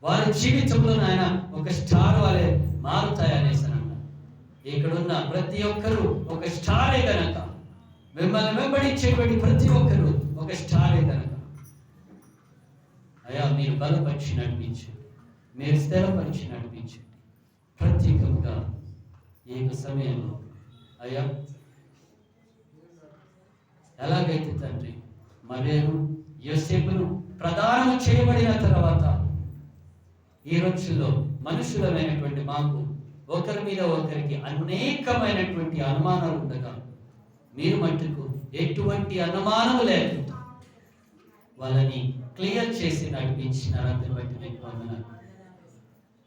వారి జీవితంలో నాయన ఒక స్టార్ వాళ్ళే మారుతాయనేసి అన్నారు. ఇక్కడున్న ప్రతి ఒక్కరూ ఒక స్టారే కనుక, మిమ్మల్ని వెంబడించేటువంటి ప్రతి ఒక్కరూ ఒక స్టారే కనుక అయ్యా మీరు బలపరిచి నడిపించండి, మీరు స్థిరపరిచి నడిపించండి. ప్రత్యేకంగా ఈ సమయంలో అయ్యా ఎలాగైతే తండ్రి మరియను యోసేపును ప్రదానం చేయబడిన తర్వాత ఈ రోజుల్లో మనుషులమైనటువంటి మాకు ఒకరి మీద ఒకరికి అనేకమైనటువంటి అనుమానాలు ఉండగా మీరు మట్టుకు ఎటువంటి అనుమానము లేకుండా వాళ్ళని క్లియర్ చేసి నడిపించినారు. బట్టి మీకు వందనాలు.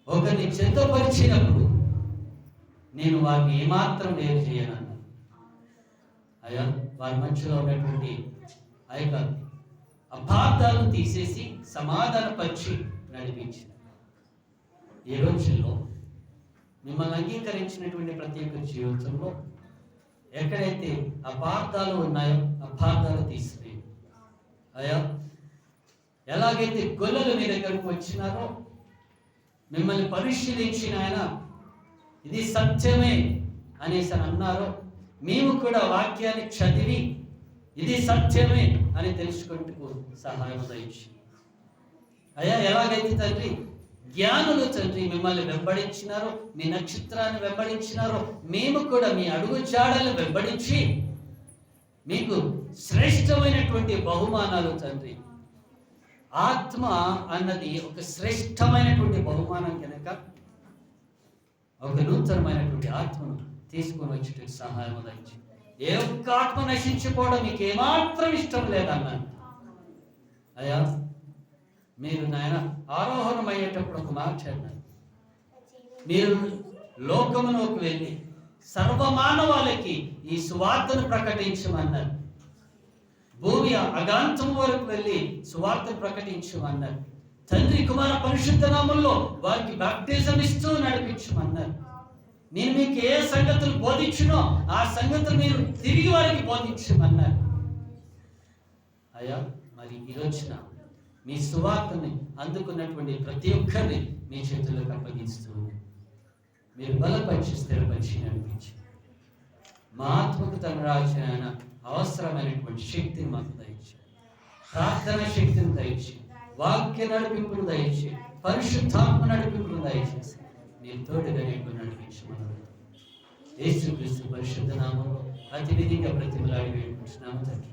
ఒకరిని చెంతపరిచినప్పుడు నేను వారిని ఏమాత్రం నేను చేయనన్నా అయ్యా వారి మధ్యలో ఉన్నటువంటి ఆ యొక్క అపార్థాలను తీసేసి సమాధానపరిచి నడిపించారు. ఈ రోజుల్లో మిమ్మల్ని అంగీకరించినటువంటి ప్రతి ఒక్క జీవితంలో ఎక్కడైతే అపార్థాలు ఉన్నాయో అపార్థాలు తీసివేయి అయ్యా. ఎలాగైతే గొల్లలు మీ దగ్గరకు వచ్చినారో మిమ్మల్ని పరిశీలించిన ఆయన ఇది సత్యమే అనేసి అని అన్నారో, మేము కూడా వాక్యాన్ని చదివి ఇది సత్యమే అని తెలుసుకుంటూ సహాయం దయచి అయ్యా. ఎలాగైతే తండ్రి జ్ఞానులు తండ్రి మిమ్మల్ని వెంబడించినారో, మీ నక్షత్రాన్ని వెంబడించినారో, మేము కూడా మీ అడుగు జాడలను వెంబడించి మీకు శ్రేష్టమైనటువంటి బహుమానాలు తండ్రి. ఆత్మ అన్నది ఒక శ్రేష్టమైనటువంటి బహుమానం కనుక ఒక నూతనమైనటువంటి ఆత్మను తీసుకొని వచ్చేటకు సహాయం దయచి. ఏ ఒక్క ఆత్మ నశించిపోవడం మీకు ఏమాత్రం ఇష్టం లేదన్నాను అయ్యా. మీరు నాయన ఆరోహణం అయ్యేటప్పుడు ఒక మాట అన్నారు, మీరు లోకములోకి వెళ్ళి సర్వమానవాళికి ఈ సువార్తను ప్రకటించమన్నారు. భూమి అగాంతం వరకు వెళ్ళి సువార్తను ప్రకటించమన్నారు. తండ్రి కుమార పరిశుద్ధ నామములో వారికి బాప్టిజం ఇస్తూ నడిపించమన్నారు. నేను మీకు ఏ సంగతులు బోధించునో ఆ సంగతులు మీరు తిరిగి వారికి బోధించమన్నారు అయ్యా. మరి ఈ రోజున మీ సువార్తని అందుకున్నటువంటి ప్రతి ఒక్కరిని మీ చేతుల్లోకి అప్పగిస్తూ మీరు బలపరిచి స్థిరపరిచి నడిపించి మా ఆత్మకు తన రాజైన అవసరమైనటువంటి శక్తిని మాకు దయచేయండి. ప్రార్థన శక్తిని దయచేయండి. వాక్య నడిపింపును దయచేయండి. పరిశుద్ధాత్మ నడిపింపును దయచేసి మీరు తోడుగా నేను నడిపించమన్నారు. యేసుక్రీస్తు పరిశుద్ధ నామములో అతి విధిగా బ్రతిమలాడి వేడుకుంటున్నాము తండ్రి.